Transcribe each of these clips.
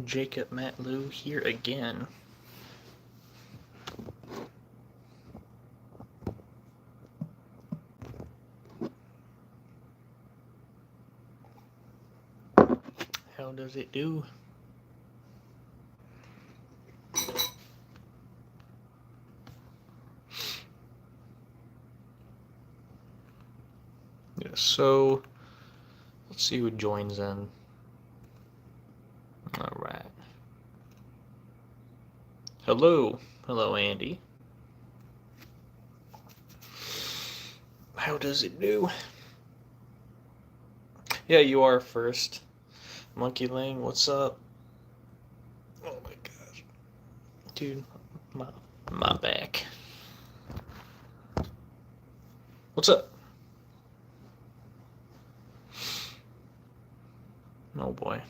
Jacob Matlew here again. How does it do? Yeah, so let's see who joins in. Alright. Hello. Hello, Andy. How does it do? Yeah, you are first. Monkey Lang, what's up? Oh my gosh. Dude, my back. What's up? Oh boy.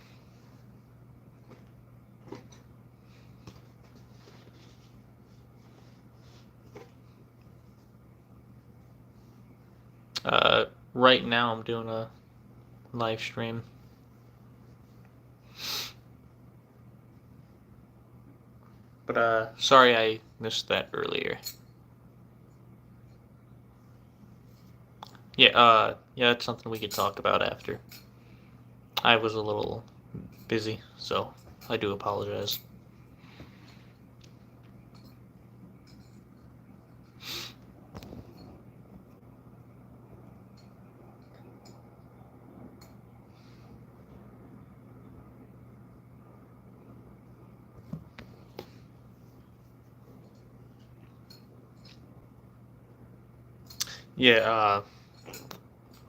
Right now I'm doing a live stream. But sorry I missed that earlier. Yeah, it's something we could talk about after. I was a little busy, so I do apologize. Yeah,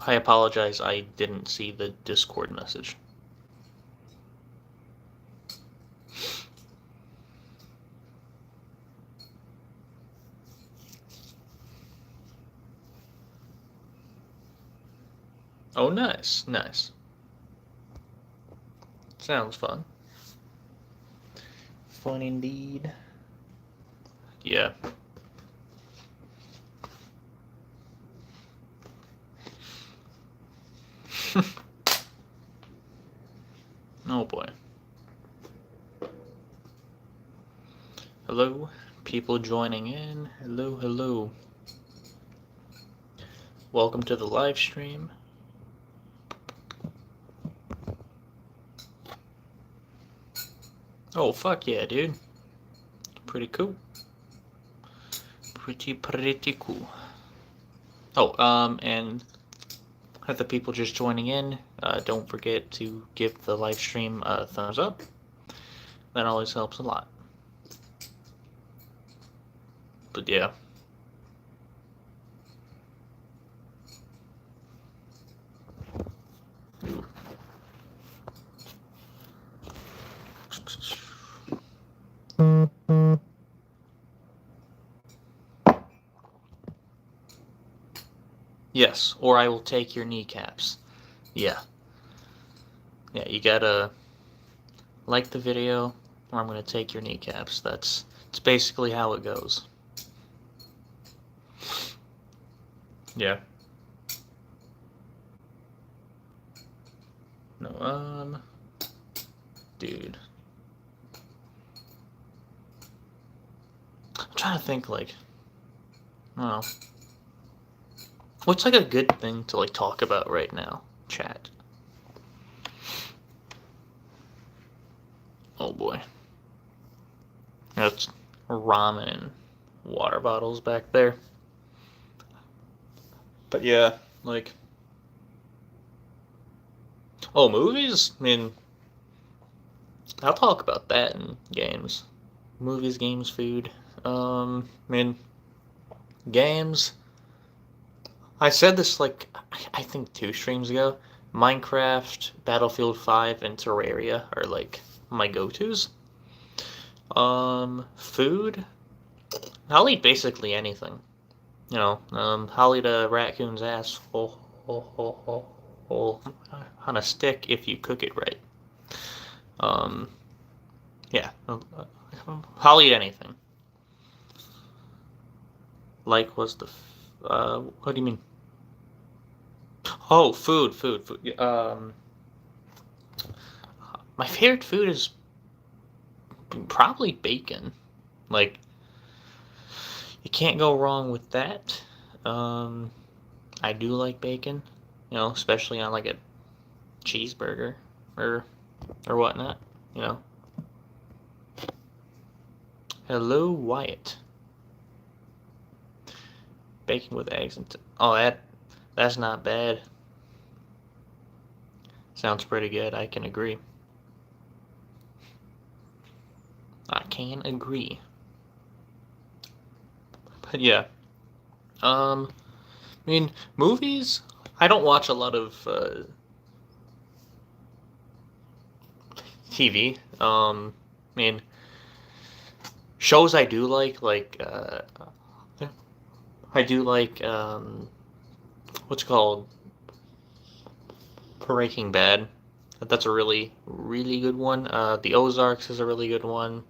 I apologize. I didn't see the Discord message. Oh, nice, nice. Sounds fun. Fun indeed. Yeah. Oh boy. Hello, people joining in. Hello, hello. Welcome to the live stream. Oh, fuck yeah, dude. Pretty cool. Pretty cool. Oh, and the people just joining in, don't forget to give the live stream a thumbs up. That always helps a lot. But yeah. Yes, or I will take your kneecaps. Yeah. Yeah, you gotta like the video, or I'm gonna take your kneecaps. It's basically how it goes. Yeah. No, dude. I'm trying to think, like, I don't know. What's, like, a good thing to, like, talk about right now? Chat. Oh, boy. That's ramen and water bottles back there. But, yeah, like... Oh, movies? I mean, I'll talk about that in games. Movies, games, food. I mean, games... I said this, like, I think 2 streams ago. Minecraft, Battlefield 5, and Terraria are, like, my go-tos. Food? I'll eat basically anything. You know, I'll eat a raccoon's ass on a stick if you cook it right. Yeah, I'll eat anything. Like was the, what do you mean? Oh, food. My favorite food is Probably bacon. Like, you can't go wrong with that. I do like bacon, especially on like a cheeseburger or whatnot, you know. Hello, Wyatt. Bacon with eggs and oh, that's not bad. Sounds pretty good. I can agree. I can agree. But yeah, I mean, movies. I don't watch a lot of TV. I mean, shows I do like I do like what's it called Breaking Bad. That's a really really good one. The Ozarks is a really good one.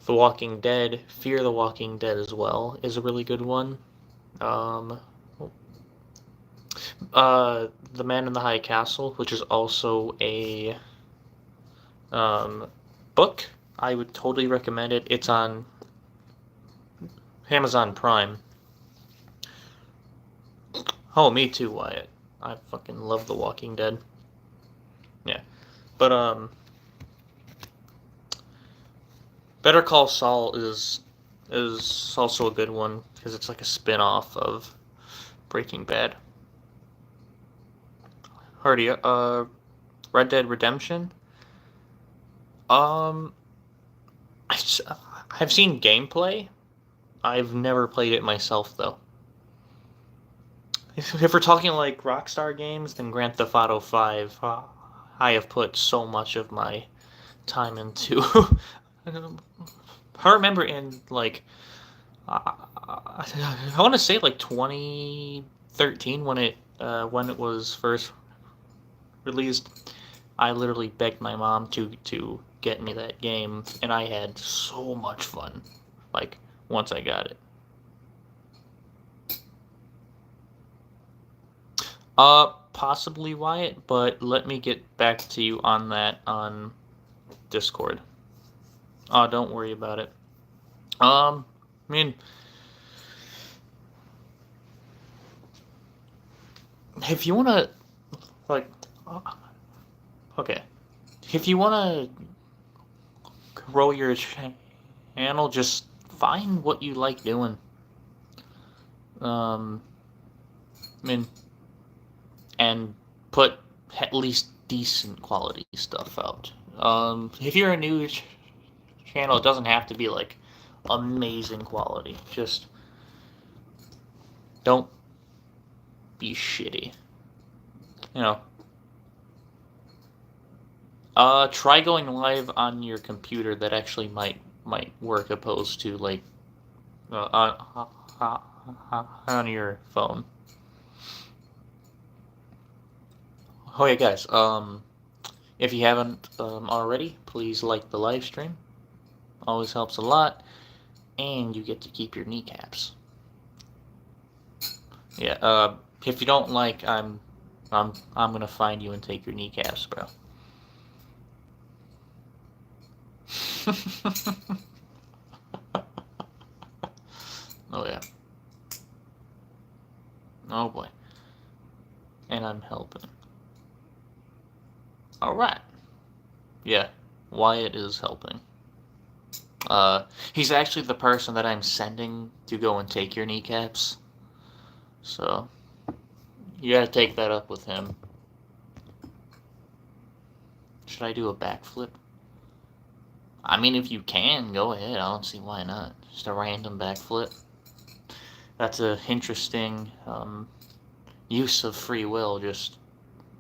The Walking Dead, Fear the Walking Dead as well is a really good one. Um, The Man in the High Castle, which is also a um, book. I would totally recommend it. It's on Amazon Prime. Oh, me too, Wyatt. I fucking love The Walking Dead. Yeah, but Better Call Saul is also a good one because it's like a spin-off of Breaking Bad. Hardy, Red Dead Redemption. Um, I've seen gameplay. I've never played it myself though. If we're talking like Rockstar games, then Grand Theft Auto 5. I have put so much of my time into. I remember in like I want to say like 2013 when it was first released. I literally begged my mom to get me that game, and I had so much fun. Like once I got it. Possibly Wyatt, but let me get back to you on that on Discord. Don't worry about it. I mean, if you wanna, like, okay, if you wanna grow your channel, just find what you like doing. I mean, and put at least decent quality stuff out. If you're a new channel, it doesn't have to be like amazing quality. Just don't be shitty. You know. Try going live on your computer. That actually might work, opposed to like on your phone. Oh yeah, guys. If you haven't already, please like the live stream. Always helps a lot, and you get to keep your kneecaps. Yeah. If you don't like, I'm gonna find you and take your kneecaps, bro. Oh yeah. Oh boy. And I'm helping. Alright. Yeah. Wyatt is helping. He's actually the person that I'm sending to go and take your kneecaps. So, you gotta take that up with him. Should I do a backflip? I mean, if you can, go ahead. I don't see why not. Just a random backflip. That's a interesting use of free will. Just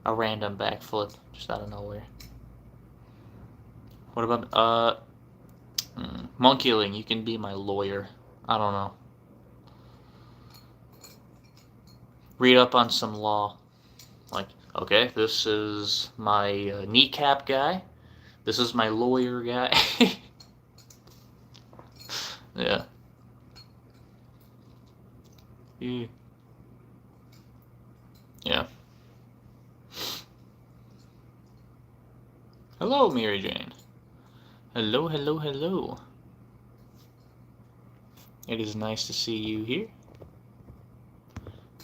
a random backflip, just out of nowhere. What about monkeyling? You can be my lawyer. I don't know. Read up on some law. Like, okay, this is my kneecap guy. This is my lawyer guy. Yeah. Yeah. Hello, Mary Jane. Hello, hello, hello. It is nice to see you here.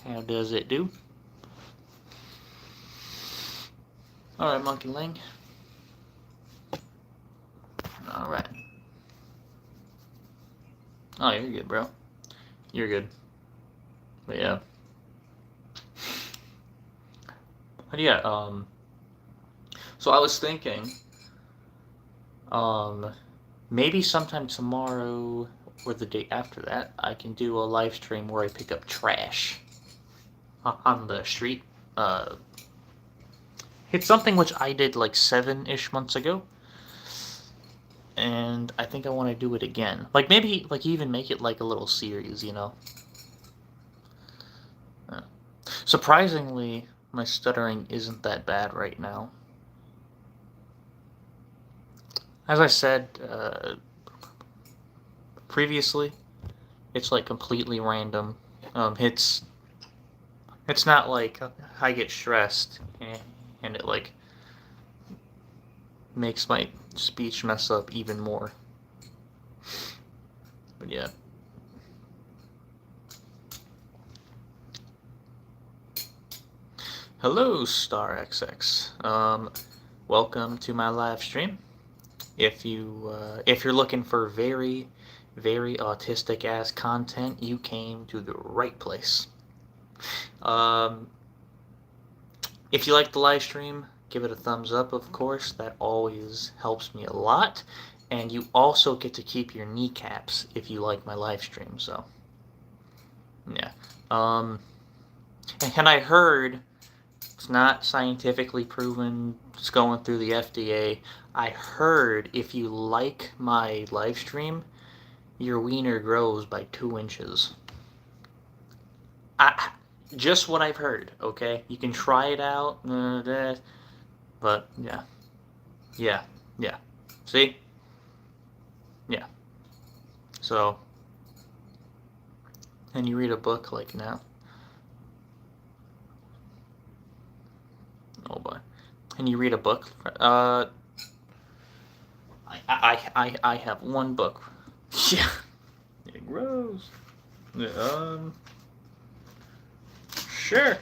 How does it do? Alright, Monkey Ling. Alright. Oh, you're good, bro. You're good. But yeah. But yeah, so I was thinking, maybe sometime tomorrow or the day after that, I can do a live stream where I pick up trash on the street. It's something which I did like 7-ish months ago, and I think I want to do it again. Like maybe like even make it like a little series, you know? Surprisingly, my stuttering isn't that bad right now. As I said previously, it's like completely random. It's not like I get stressed and it like makes my speech mess up even more. But yeah. Hello, StarXX. Welcome to my live stream. If you're looking for very, very autistic ass content, you came to the right place. If you like the live stream, give it a thumbs up, of course. That always helps me a lot. And you also get to keep your kneecaps if you like my live stream, so yeah. And I heard, it's not scientifically proven, it's going through the FDA. I heard if you like my live stream, your wiener grows by 2 inches. Just what I've heard, okay? You can try it out, but yeah. Yeah, yeah. See? Yeah. So, and you read a book like now. Oh boy. And you read a book? I have one book. Yeah. It grows. Sure.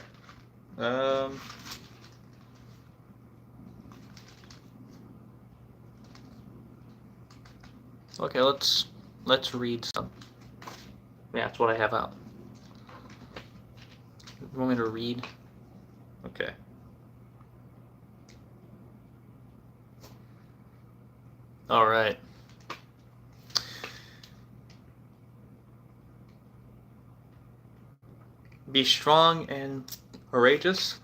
Okay, let's read some. Yeah, that's what I have out. You want me to read? Okay. All right. Be strong and courageous.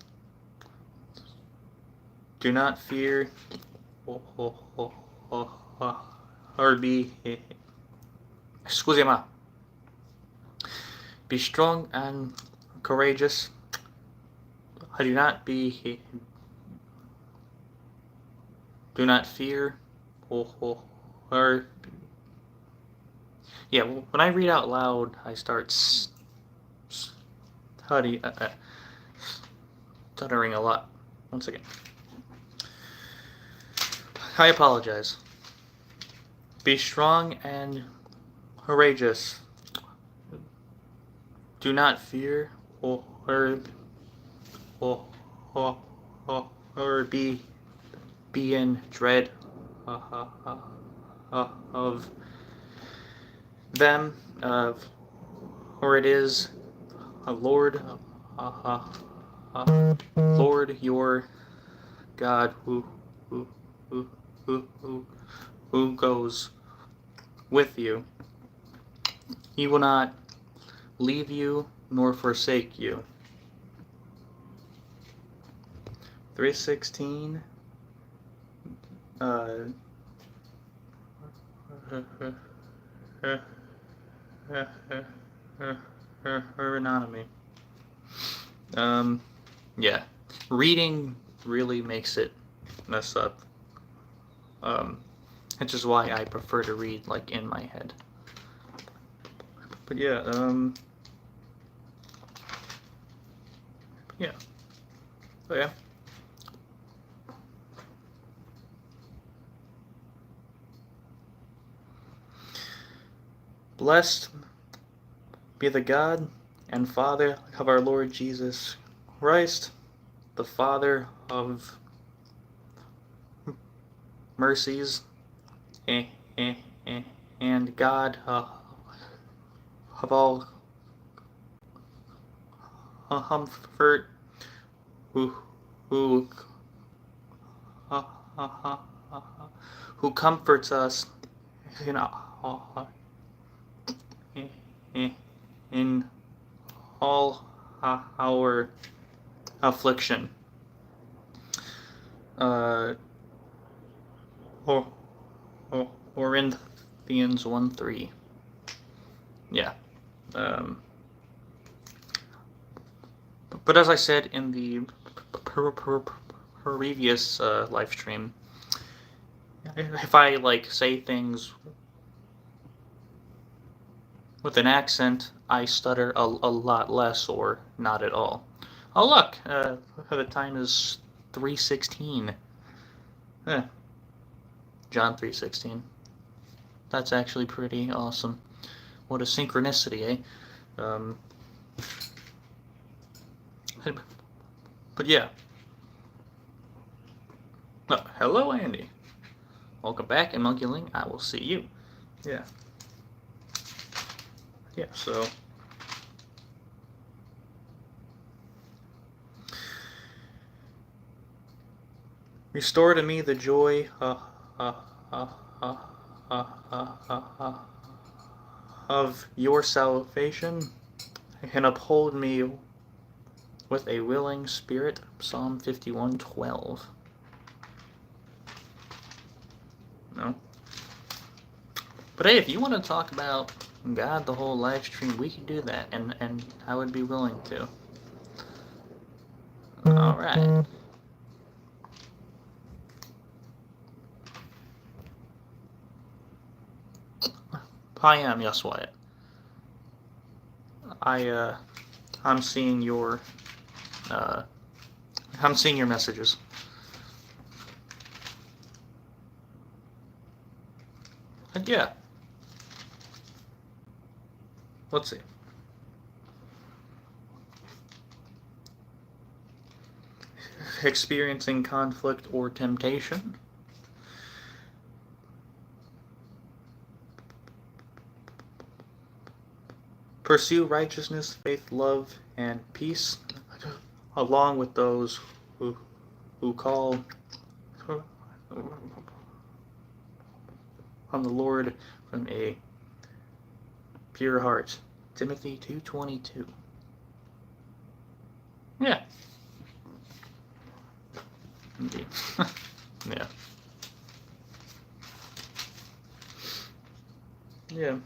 Do not fear or be. Excusez-moi. Be strong and courageous. Do not be. Do not fear or. Yeah, when I read out loud, I start stuttering a lot. Once again. I apologize. Be strong and courageous. Do not fear or be in dread of them, for it is Lord your God who goes with you. He will not leave you nor forsake you. 3:16. Ergonomy. Yeah. Reading really makes it mess up. Which is why I prefer to read like in my head. But yeah, yeah. So yeah. Blessed be the God and Father of our Lord Jesus Christ, the Father of mercies and God of all comfort, who who uh, uh, uh, who comforts us in in all our affliction. Uh, or Corinthians 1:3. Yeah. Um, but as I said in the previous live stream, if I like say things with an accent, I stutter a lot less or not at all. Oh look, the time is 3:16. John 3:16. That's actually pretty awesome. What a synchronicity, eh? But yeah. Oh, hello, Andy. Welcome back, and Monkeyling. I will see you. Yeah. Yeah, so. Restore to me the joy of your salvation, and uphold me with a willing spirit. Psalm 51:12. No. But hey, if you want to talk about God the whole live stream, we can do that, and I would be willing to. Alright. I am, yes, Wyatt. I'm seeing your messages. And yeah. Let's see. Experiencing conflict or temptation. Pursue righteousness, faith, love, and peace, along with those who call on the Lord from a pure heart. Timothy 2:22. Yeah. Indeed. Yeah. Yeah.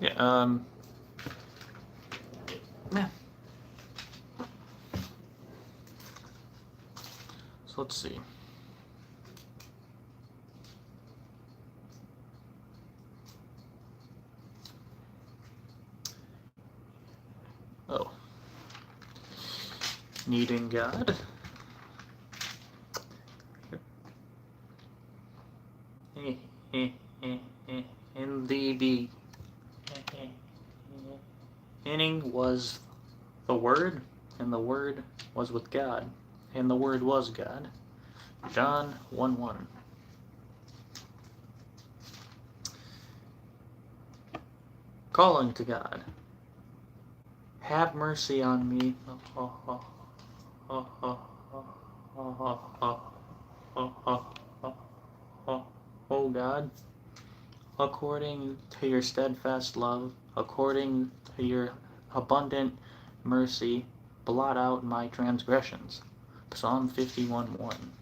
Yeah, yeah. So let's see. Oh. Needing God. In the beginning was the Word, and the Word was with God, and the Word was God. John 1:1. Calling to God. Have mercy on me, O God, according to your steadfast love, according to your abundant mercy, blot out my transgressions. Psalm 51:1.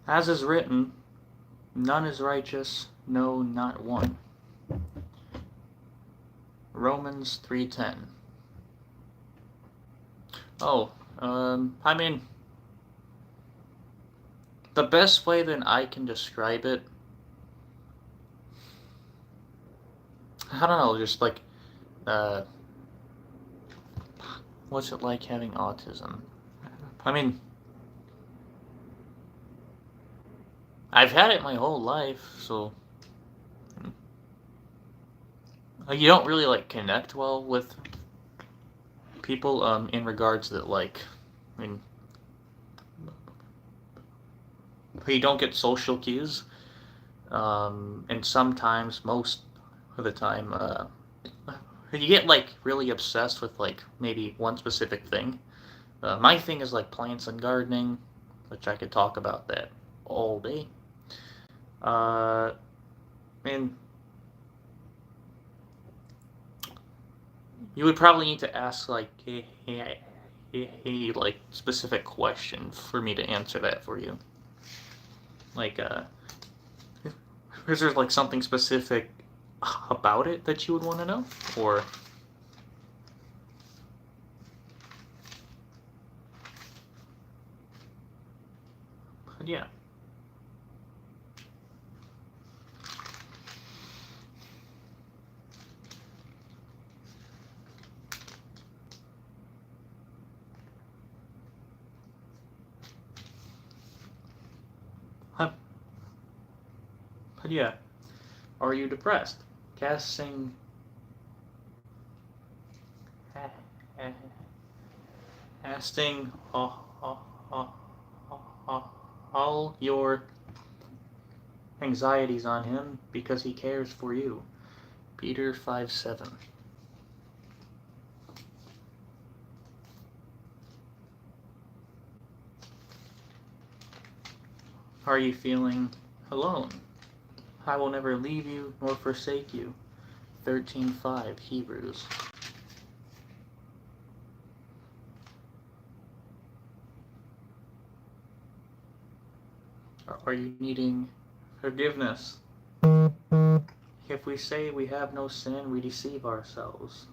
As is written, none is righteous, no, not one. Romans 3:10. Oh, I mean, The best way that I can describe it, I don't know, just like, uh, what's it like having autism? I mean, I've had it my whole life, so you don't really like connect well with people in regards that like, I mean, you don't get social cues, and sometimes, most of the time, you get like really obsessed with like maybe one specific thing. My thing is like plants and gardening, which I could talk about that all day. And you would probably need to ask like a like specific question for me to answer that for you. Like, is there like something specific about it that you would want to know, or? Yeah. Huh. But yeah. Are you depressed? Casting casting all your anxieties on him because he cares for you. Peter 5:7. Are you feeling alone? I will never leave you nor forsake you. 13:5 Hebrews. Are you needing forgiveness? If we say we have no sin, we deceive ourselves.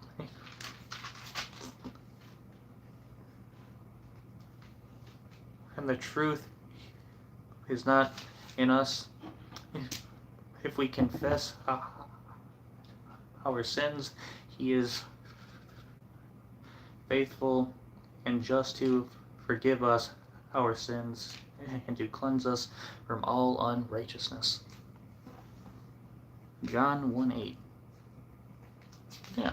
And the truth is not in us. If we confess our sins, he is faithful and just to forgive us our sins and to cleanse us from all unrighteousness. John 1:8. Yeah.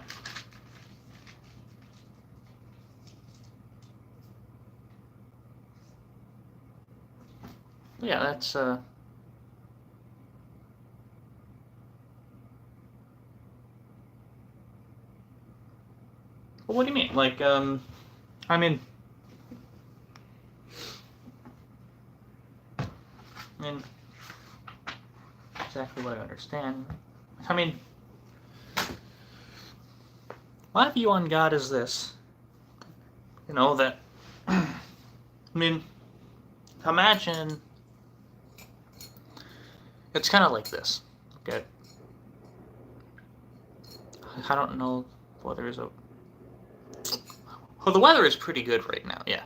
Yeah, that's well, what do you mean? Like, I mean, exactly what I understand. I mean, my view on God is this. You know, that, I mean, imagine, it's kind of like this, okay? I don't know whether there's a, well, the weather is pretty good right now, yeah.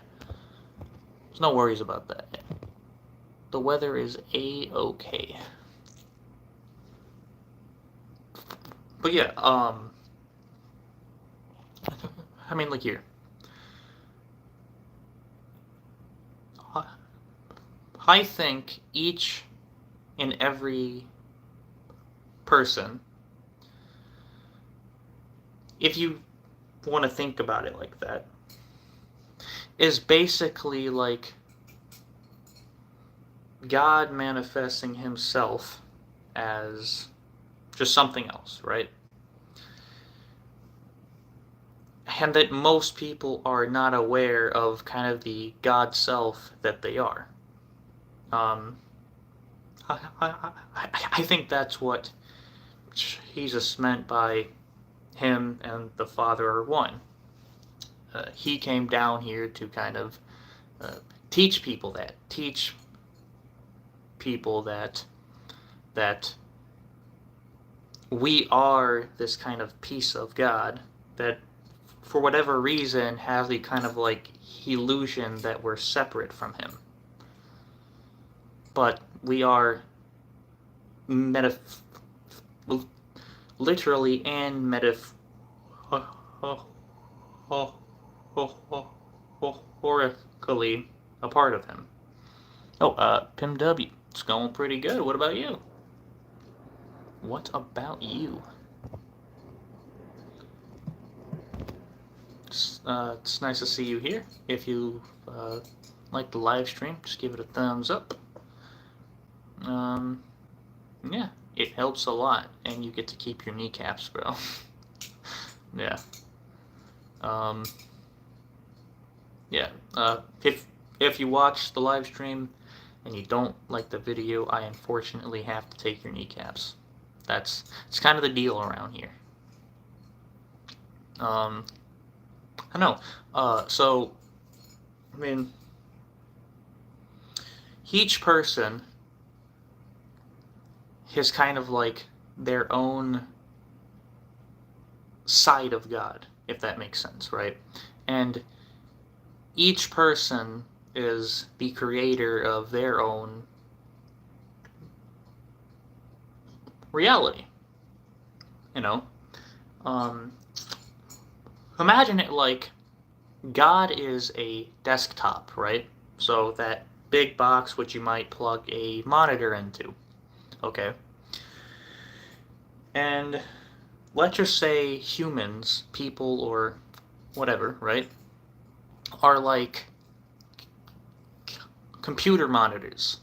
There's no worries about that. The weather is a-okay. But yeah, I mean, like here. I think each and every person, if you want to think about it like that, is basically like God manifesting himself as just something else, right? And that most people are not aware of kind of the God self that they are. I think that's what Jesus meant by him and the Father are one. He came down here to kind of teach people that that we are this kind of piece of God that for whatever reason has the kind of like illusion that we're separate from him. but we are literally and metaphorically a part of him. Oh, Pim W. It's going pretty good. What about you? What about you? It's nice to see you here. If you like the live stream, just give it a thumbs up. Yeah, it helps a lot, and you get to keep your kneecaps, bro. Yeah. Yeah. If you watch the live stream and you don't like the video, I unfortunately have to take your kneecaps. It's kind of the deal around here. I know. So, I mean, each person has kind of like their own side of God, if that makes sense, right? And each person is the creator of their own reality. You know? Imagine it like God is a desktop, right? So that big box which you might plug a monitor into. Okay? And let's just say humans, people, or whatever, right, are like computer monitors,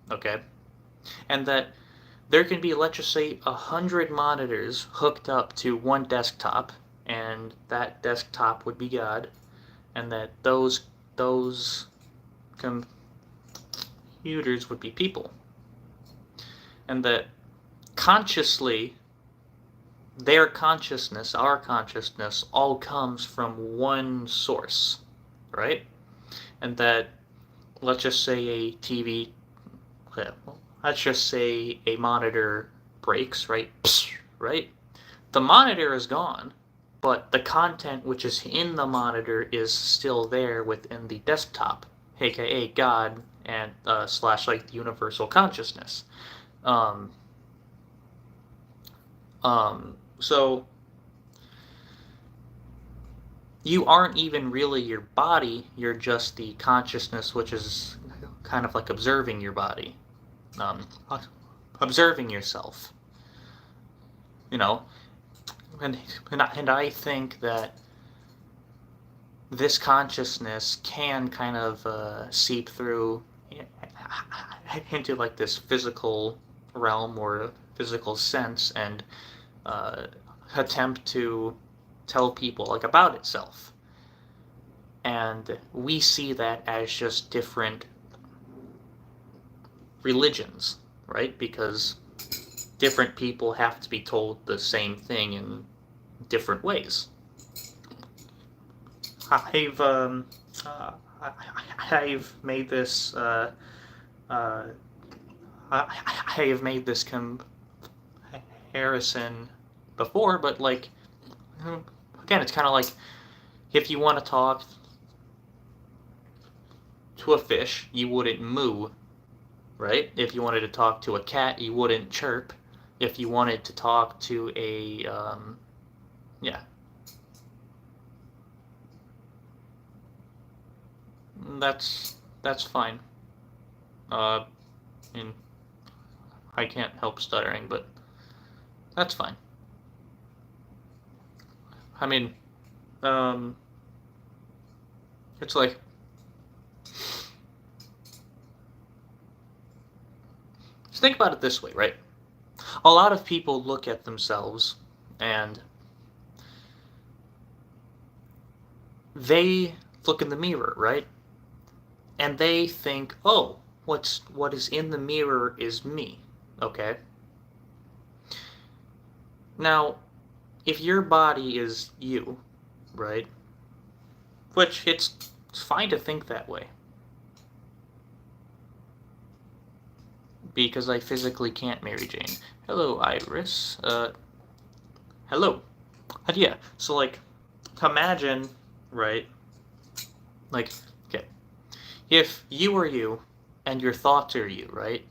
okay? And that there can be, let's just say, 100 monitors hooked up to one desktop, and that desktop would be God, and that those computers would be people. And that consciously, their consciousness, our consciousness, all comes from one source, right? And that, let's just say a TV, let's just say a monitor breaks, right? Right? The monitor is gone, but the content which is in the monitor is still there within the desktop, aka God and slash like the universal consciousness. So you aren't even really your body, you're just the consciousness which is kind of like observing your body, observing yourself, you know. And I think that this consciousness can kind of seep through into like this physical realm or physical sense and attempt to tell people like about itself. And we see that as just different religions, right? Because different people have to be told the same thing in different ways. I've made this I have made this comparison before, but like again, it's kind of like if you want to talk to a fish, you wouldn't moo, right? If you wanted to talk to a cat, you wouldn't chirp. If you wanted to talk to a yeah, that's fine. And I can't help stuttering, but that's fine. I mean, it's like just think about it this way, right? A lot of people look at themselves and they look in the mirror, right? And they think, oh, what is in the mirror is me, okay? Now, if your body is you, right? Which it's fine to think that way. Because I physically can't Mary Jane. Hello, Iris. Hello. And yeah, so like, imagine, right? Like, okay, if you were you, and your thoughts are you, right?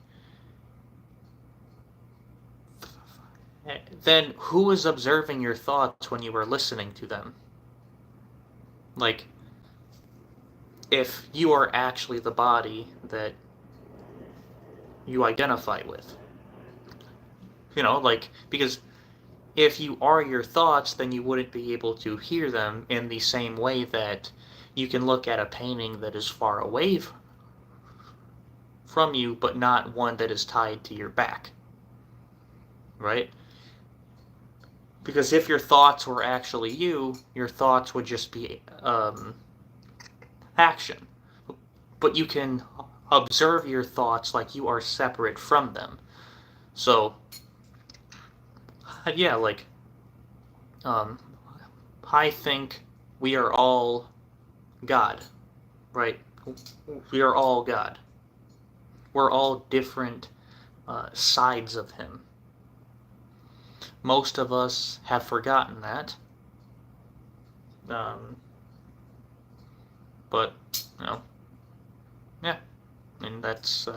Then who is observing your thoughts when you are listening to them? Like, if you are actually the body that you identify with. Like, because if you are your thoughts, then you wouldn't be able to hear them in the same way that you can look at a painting that is far away from you, but not one that is tied to your back, right? Because if your thoughts were actually you, your thoughts would just be action. But you can observe your thoughts like you are separate from them. So, yeah, like, um, I think we are all God, right? We are all God. We're all different sides of Him. Most of us have forgotten that. But, yeah. And that's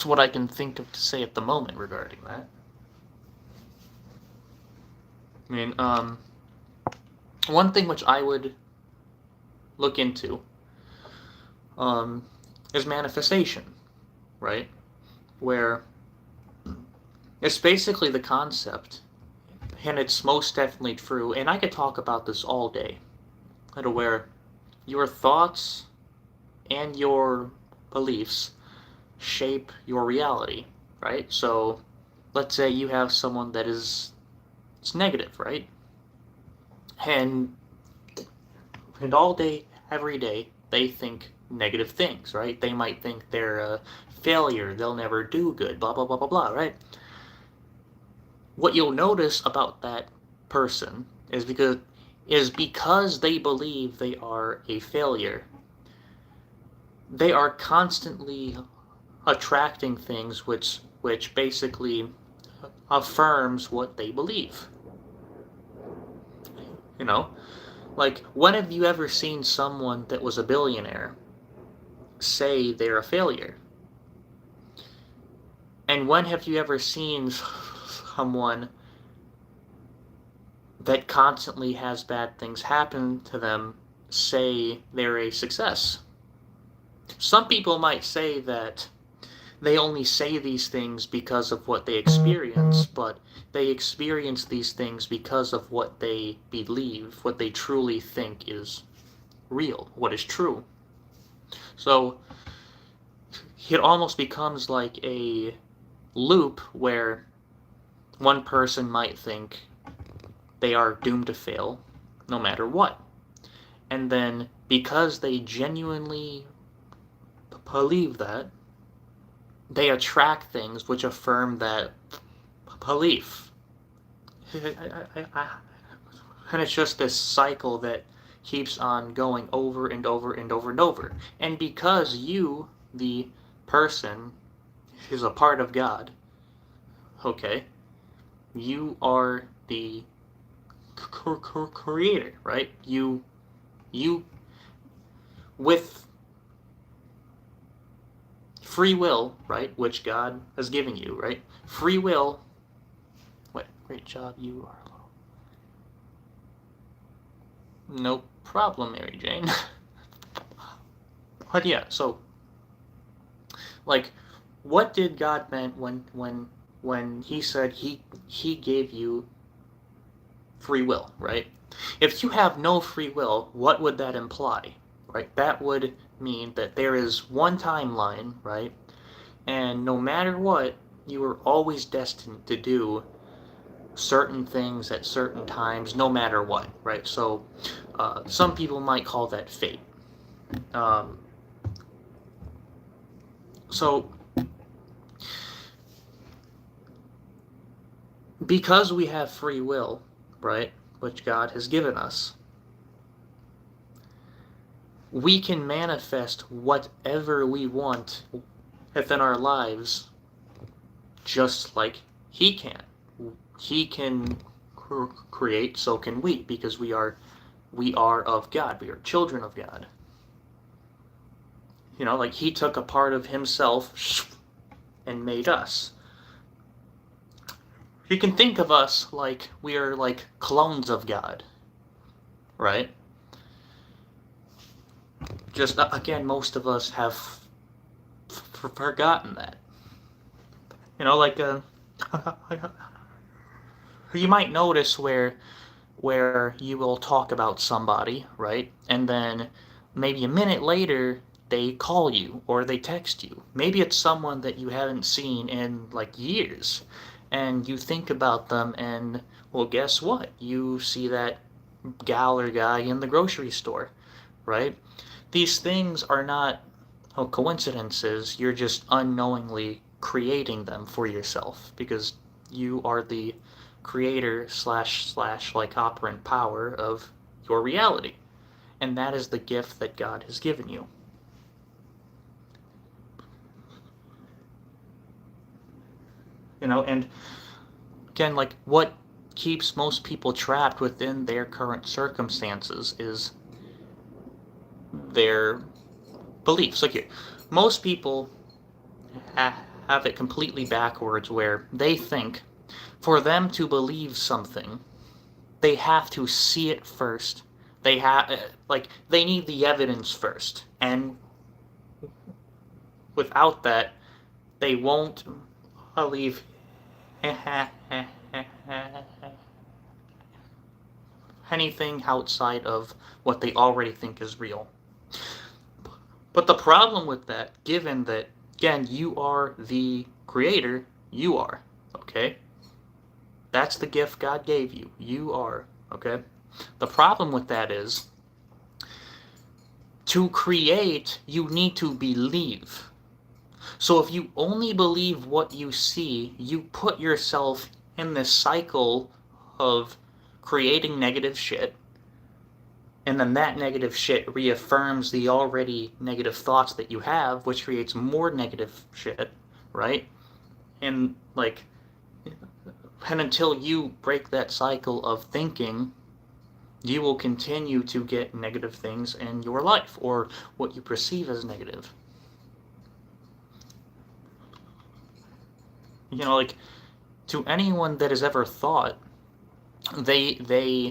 what I can think of to say at the moment regarding that. I mean, one thing which I would look into is manifestation, right? Where it's basically the concept, and it's most definitely true, and I could talk about this all day, where your thoughts and your beliefs shape your reality, right? So let's say you have someone that is negative, right? And all day, every day, they think negative things, right? They might think they're a failure, they'll never do good, blah, blah, blah, blah, blah, right? What you'll notice about that person is because they believe they are a failure, they are constantly attracting things which basically affirms what they believe. Like, when have you ever seen someone that was a billionaire say they're a failure? And when have you ever seen someone that constantly has bad things happen to them say they're a success? Some people might say that they only say these things because of what they experience, but they experience these things because of what they believe, what they truly think is real, what is true. So it almost becomes like a loop where one person might think they are doomed to fail no matter what. And then because they genuinely believe that, they attract things which affirm that belief. And it's just this cycle that keeps on going over and over and over and over. And because you, the person, is a part of God, okay, you are the creator, right? You with free will, right, which God has given you, right? Free will. What great job you are. No problem, Mary Jane. But yeah, so like, what did God meant when He said He gave you free will, right? If you have no free will, what would that imply, right? That would mean that there is one timeline, right? And no matter what, you are always destined to do certain things at certain times, no matter what, right? So some people might call that fate. So because we have free will, right, which God has given us, we can manifest whatever we want within our lives just like He can. He can create, so can we, because we are of God. We are children of God. Like he took a part of himself and made us. You can think of us like we are like clones of God, right? Just again, most of us have forgotten that. Like you might notice where you will talk about somebody, right? And then maybe a minute later they call you or they text you. Maybe it's someone that you haven't seen in like years. And you think about them and well, guess what? You see that gal or guy in the grocery store, right? These things are not coincidences. You're just unknowingly creating them for yourself because you are the creator slash like operant power of your reality. And that is the gift that God has given you. And again, like what keeps most people trapped within their current circumstances is their beliefs. Like here, most people have it completely backwards where they think for them to believe something, they have to see it first. They have they need the evidence first, and without that, they won't believe anything outside of what they already think is real. But the problem with that, given that again you are the creator, you are, okay? That's the gift God gave you. You are, okay? The problem with that is to create, you need to believe. So if you only believe what you see, you put yourself in this cycle of creating negative shit, and then that negative shit reaffirms the already negative thoughts that you have, which creates more negative shit, right? And and until you break that cycle of thinking, you will continue to get negative things in your life, or what you perceive as negative. To anyone that has ever thought they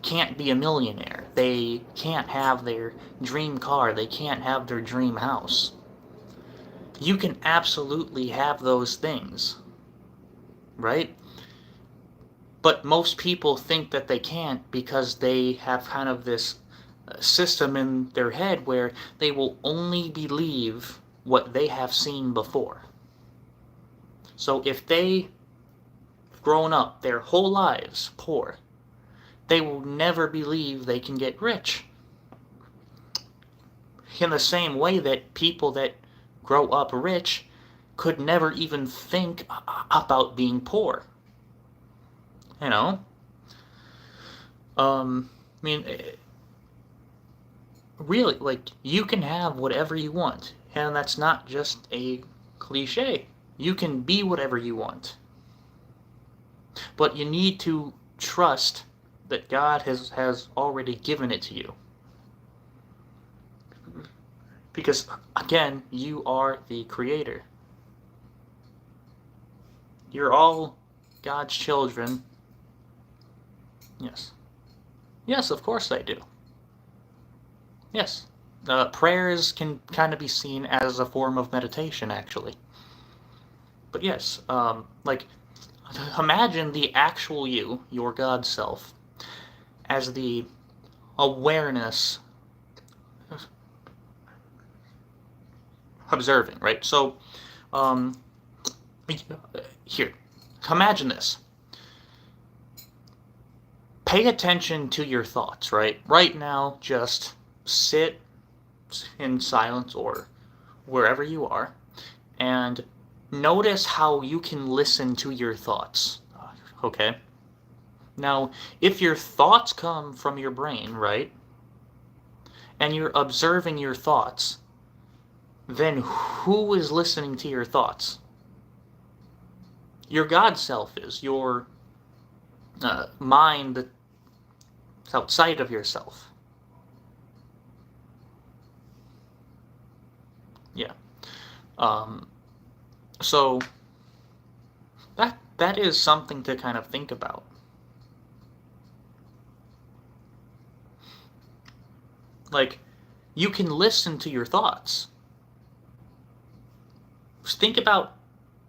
can't be a millionaire, they can't have their dream car, they can't have their dream house. You can absolutely have those things, right? But most people think that they can't because they have kind of this system in their head where they will only believe what they have seen before. So if they've grown up their whole lives poor, they will never believe they can get rich. In the same way that people that grow up rich could never even think about being poor. I mean, really, you can have whatever you want, and that's not just a cliche. You can be whatever you want. But you need to trust that God has already given it to you. Because, again, you are the creator. You're all God's children. Yes. Yes, of course I do. Yes. Prayers can kind of be seen as a form of meditation, actually. But yes, imagine the actual you, your God self, as the awareness observing, right? So, here, imagine this. Pay attention to your thoughts, right? Right now, just sit in silence or wherever you are and notice how you can listen to your thoughts, okay? Now, if your thoughts come from your brain, right, and you're observing your thoughts, then who is listening to your thoughts? Your God self is, your mind that's outside of yourself. Um, so that is something to kind of think about. Like, you can listen to your thoughts. Just think about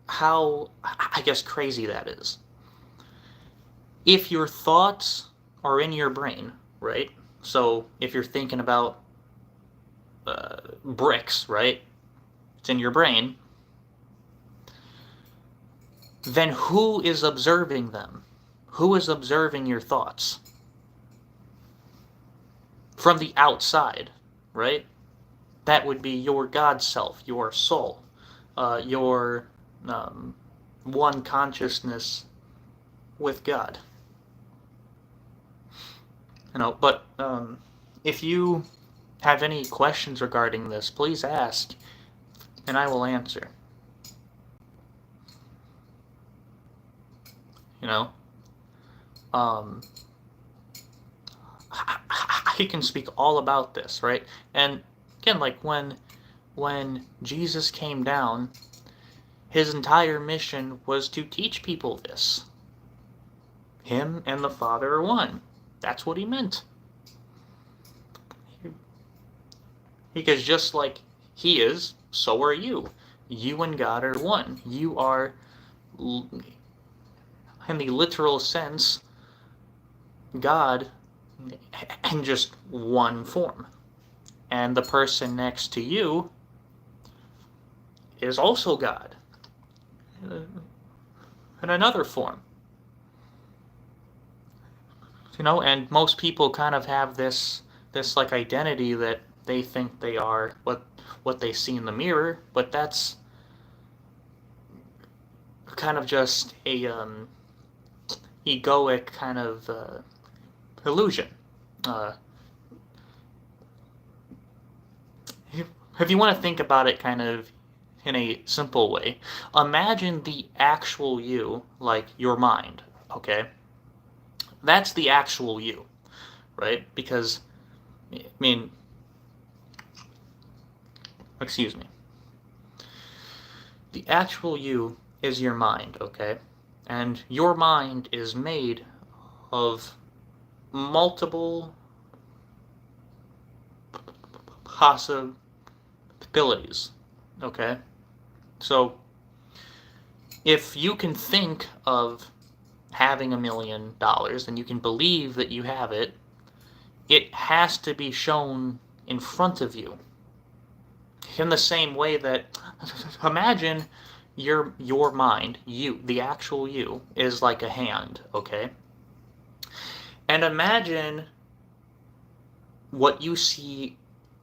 how, I guess, crazy that is. If your thoughts are in your brain, right? So if you're thinking about bricks, right? It's in your brain. Then who is observing them? Who is observing your thoughts? From the outside, right? That would be your God self, your soul, your um, one consciousness with God. But if you have any questions regarding this, please ask, and I will answer. You know, um, I can speak all about this, right? And again, like when Jesus came down, his entire mission was to teach people this. Him and the Father are one. That's what he meant. Because just like he is, so are you. You and God are one. You are, in the literal sense, God in just one form. And the person next to you is also God in another form. And most people kind of have this like identity that they think they are what they see in the mirror, but that's kind of just a egoic kind of illusion. Uh, if you want to think about it kind of in a simple way, imagine the actual you, like your mind, okay? That's the actual you, right? Because, I mean, excuse me. The actual you is your mind, okay? And your mind is made of multiple possibilities, okay? So, if you can think of having $1,000,000 and you can believe that you have it, it has to be shown in front of you. In the same way that, imagine your mind, you, the actual you, is like a hand, okay? And imagine what you see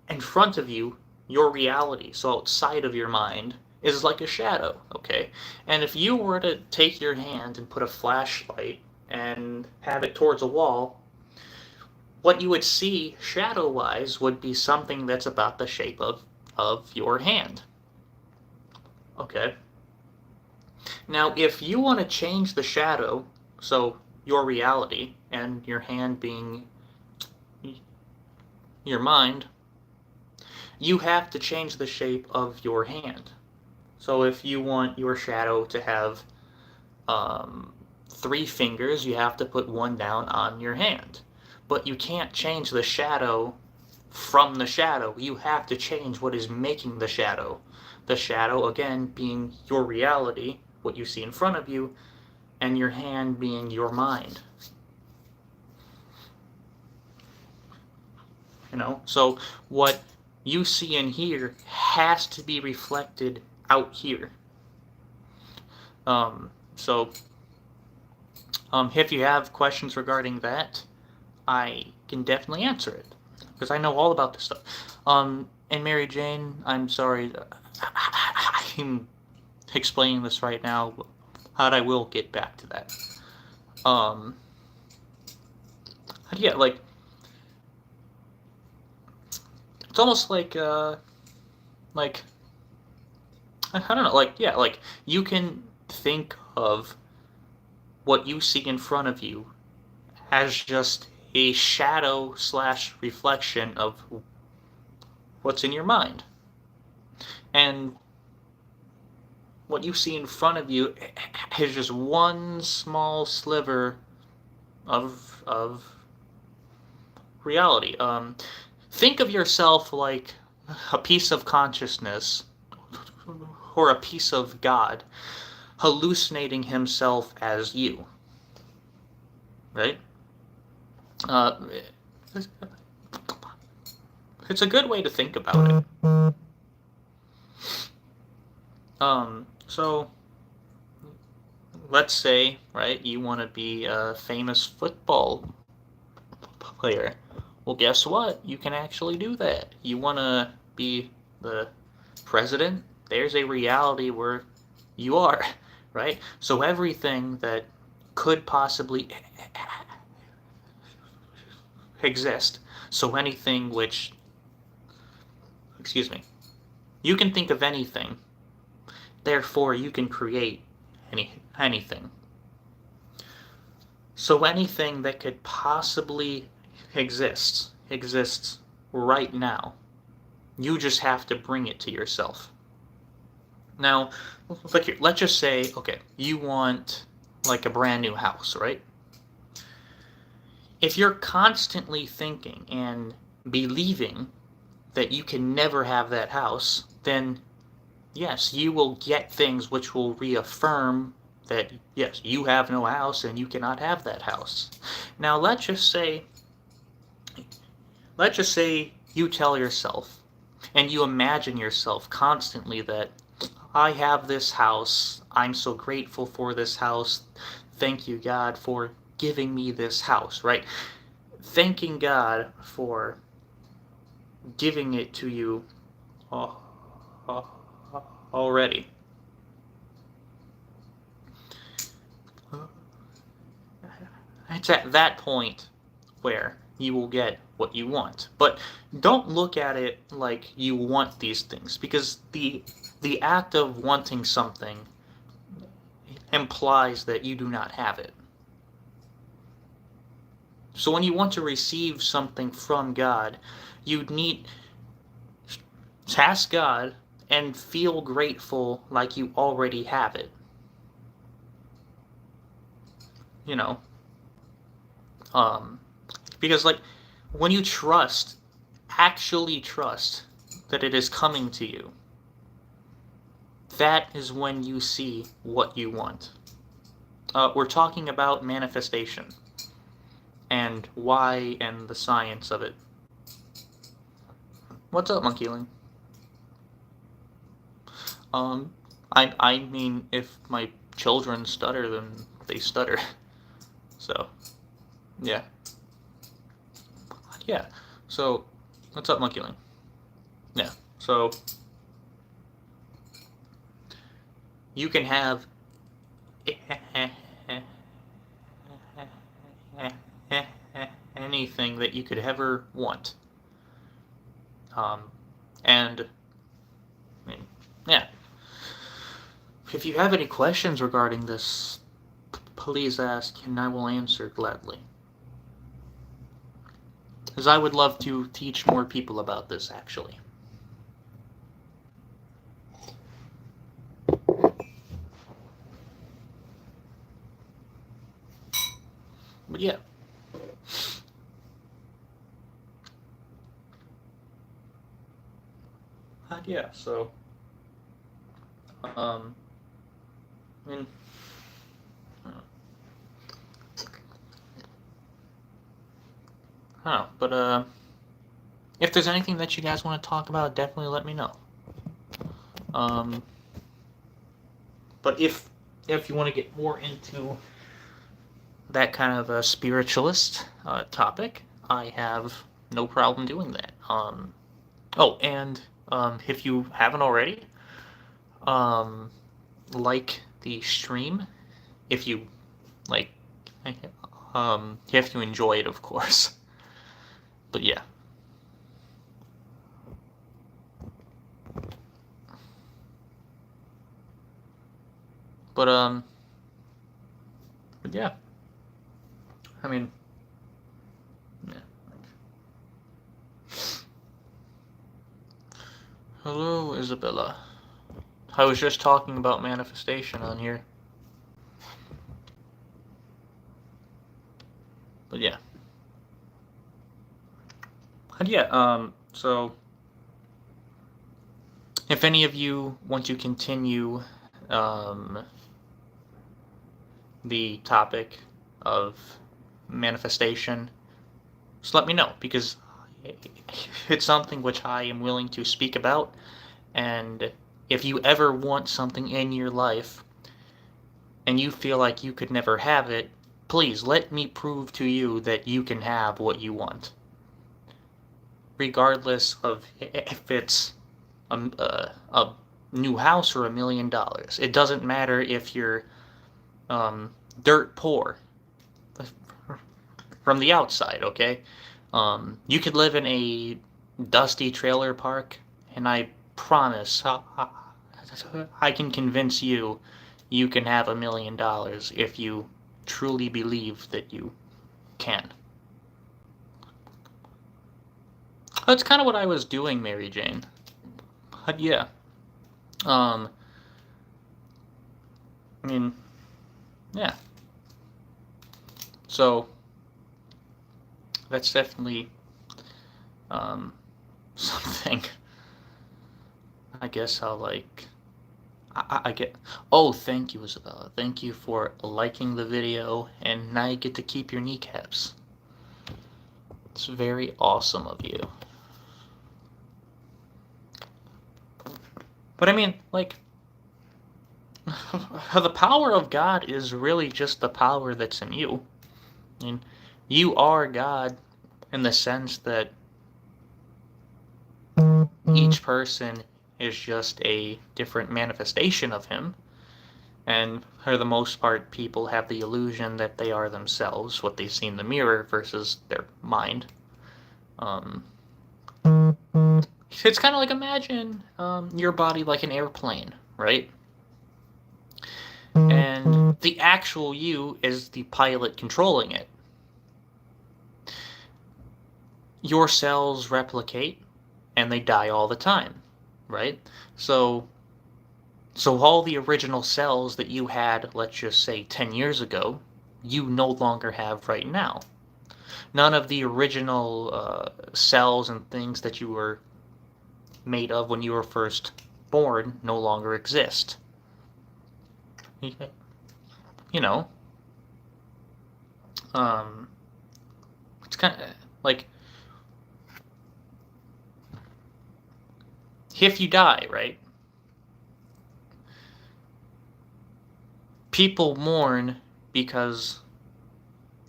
in front of you, your reality, so outside of your mind, is like a shadow, okay? And if you were to take your hand and put a flashlight and have it towards a wall, what you would see shadow-wise would be something that's about the shape of your hand, okay? Now, if you want to change the shadow, so your reality and your hand being your mind, you have to change the shape of your hand. So if you want your shadow to have 3 fingers, you have to put one down on your hand. But you can't change the shadow from the shadow. You have to change what is making the shadow. The shadow, again, being your reality, what you see in front of you, and your hand being your mind. So what you see in here has to be reflected out here. So if you have questions regarding that, I can definitely answer it, because I know all about this stuff. And Mary Jane, I'm sorry, I'm explaining this right now, but I will get back to that. Yeah, like, it's almost like I don't know, like, yeah, like, you can think of what you see in front of you as just a shadow / reflection of what's in your mind. And what you see in front of you is just one small sliver of reality. Think of yourself like a piece of consciousness or a piece of God hallucinating himself as you, right? Uh, it's a good way to think about it. So let's say, right, you want to be a famous football player. Well, guess what? You can actually do that. You want to be the president? There's a reality where you are, right? So everything that could possibly exist, so anything which, excuse me, you can think of anything, therefore you can create anything. So anything that could possibly exists right now. You just have to bring it to yourself. Now, let's just say, okay, you want like a brand new house, right? If you're constantly thinking and believing that you can never have that house, then yes, you will get things which will reaffirm that, yes, you have no house and you cannot have that house. Now, let's just say you tell yourself and you imagine yourself constantly that I have this house. I'm so grateful for this house. Thank you, God, for giving me this house, right? Thanking God for giving it to you already. It's at that point where you will get what you want. But don't look at it like you want these things, because the act of wanting something implies that you do not have it. So when you want to receive something from God, you need to ask God and feel grateful like you already have it. You know, because like when you actually trust that it is coming to you, that is when you see what you want. We're talking about manifestation and why and the science of it. What's up, Monkeyling? I mean, if my children stutter, then they stutter. So, yeah. Yeah. So, what's up, Monkeyling? Yeah. So, you can have anything that you could ever want. And, I mean, yeah. If you have any questions regarding this, please ask and I will answer gladly. Because I would love to teach more people about this, actually. But yeah. Yeah, so, I mean, I don't know, but, if there's anything that you guys want to talk about, definitely let me know. But if you want to get more into that kind of a spiritualist topic, I have no problem doing that. Oh, and if you haven't already, like the stream, if you like, if you enjoy it, of course. But yeah. But yeah. I mean, yeah. Hello, Isabella. I was just talking about manifestation on here. But yeah. And yeah, so if any of you want to continue the topic of manifestation, just let me know, because it's something which I am willing to speak about. And if you ever want something in your life and you feel like you could never have it, please let me prove to you that you can have what you want, regardless of if it's a new house or $1 million. It doesn't matter if you're dirt poor from the outside, okay? You could live in a dusty trailer park, and I promise I can convince you you can have $1 million if you truly believe that you can. That's kind of what I was doing, Mary Jane. But yeah. I mean, yeah. So that's definitely something. I guess I'll like. I get. Oh, thank you, Isabella. Thank you for liking the video, and now you get to keep your kneecaps. It's very awesome of you. But I mean, like, the power of God is really just the power that's in you. I mean, you are God in the sense that each person is just a different manifestation of Him. And for the most part, people have the illusion that they are themselves, what they see in the mirror versus their mind. It's kind of like, imagine your body like an airplane, right? And the actual you is the pilot controlling it. Your cells replicate, and they die all the time, right? So all the original cells that you had, let's just say 10 years ago, you no longer have right now. None of the original cells and things that you were made of when you were first born no longer exist. You know, it's kind of like, if you die, right? People mourn because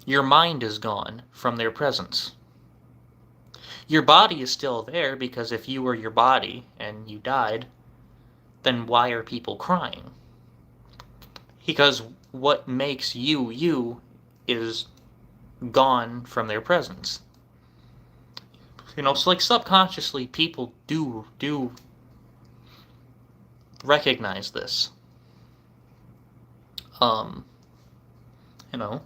your mind is gone from their presence. Your body is still there, because if you were your body and you died, then why are people crying? Because what makes you you is gone from their presence. You know, so like subconsciously people do recognize this. You know.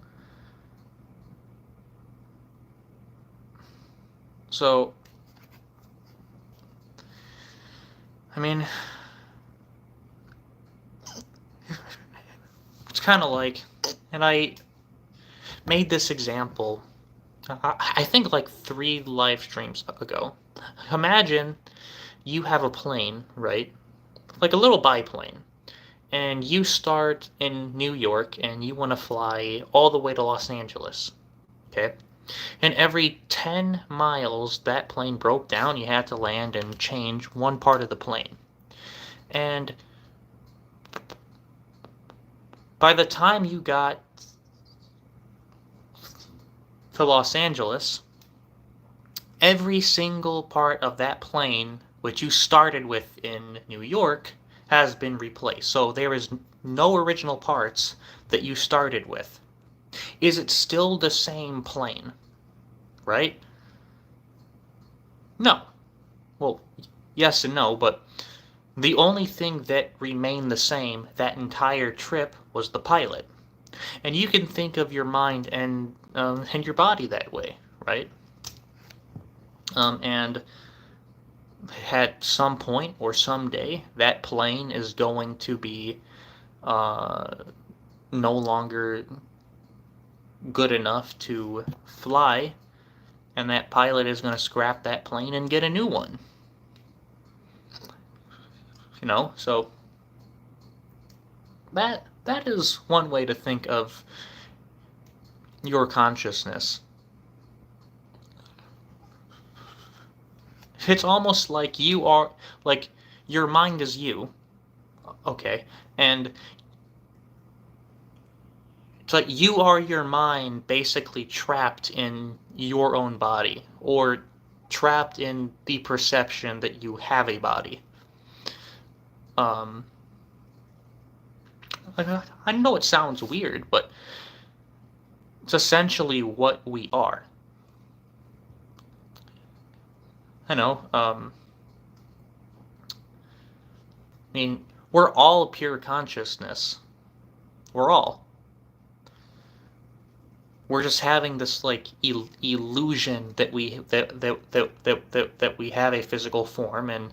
So I mean, it's kind of like, and I made this example, I think like 3 live streams ago. Imagine you have a plane, right? Like a little biplane. And you start in New York and you want to fly all the way to Los Angeles. Okay? And every 10 miles that plane broke down, you had to land and change one part of the plane. And by the time you got to Los Angeles, every single part of that plane which you started with in New York has been replaced. So there is no original parts that you started with. Is it still the same plane? Right? No. Well, yes and no, but the only thing that remained the same that entire trip was the pilot. And you can think of your mind and your body that way, right? And at some point or someday, that plane is going to be no longer good enough to fly, and that pilot is going to scrap that plane and get a new one. So that is one way to think of your consciousness. It's almost like you are, like, your mind is you, okay, and it's like you are your mind basically trapped in your own body, or trapped in the perception that you have a body. I know it sounds weird, but it's essentially what we are. I know, I mean, we're all pure consciousness. We're just having this like illusion that we have a physical form, and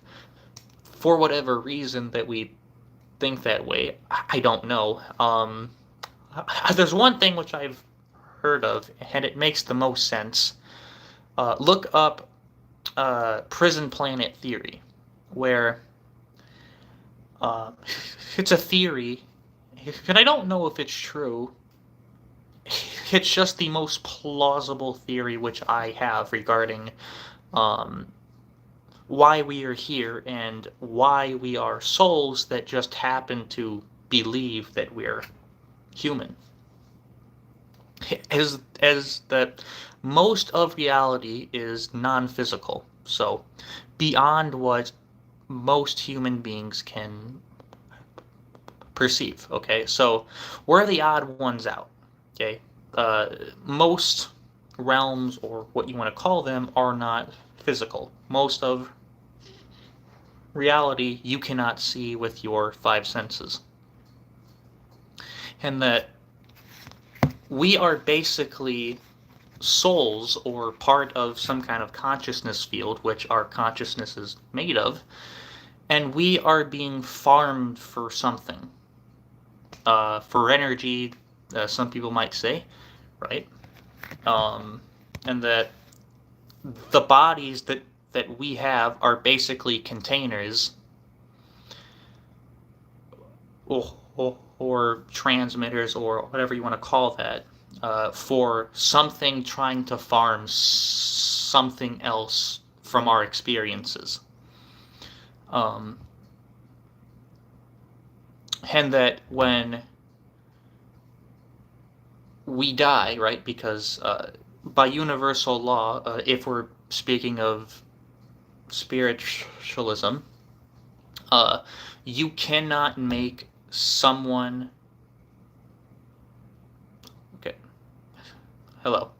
for whatever reason that we think that way, I don't know. There's one thing which I've heard of, and it makes the most sense. Look up prison planet theory, where it's a theory, and I don't know if it's true. It's just the most plausible theory which I have regarding why we are here and why we are souls that just happen to believe that we're human. As that most of reality is non-physical, so beyond what most human beings can perceive. Okay, so we're the odd ones out. Okay, most realms, or what you want to call them, are not physical. Most of reality you cannot see with your five senses, and that we are basically souls, or part of some kind of consciousness field, which our consciousness is made of, and we are being farmed for something, for energy, some people might say, right? And that the bodies that we have are basically containers, or transmitters, or whatever you want to call that, for something trying to farm something else from our experiences. And that when we die, right, because by universal law, if we're speaking of spiritualism, you cannot make someone... Okay. Hello.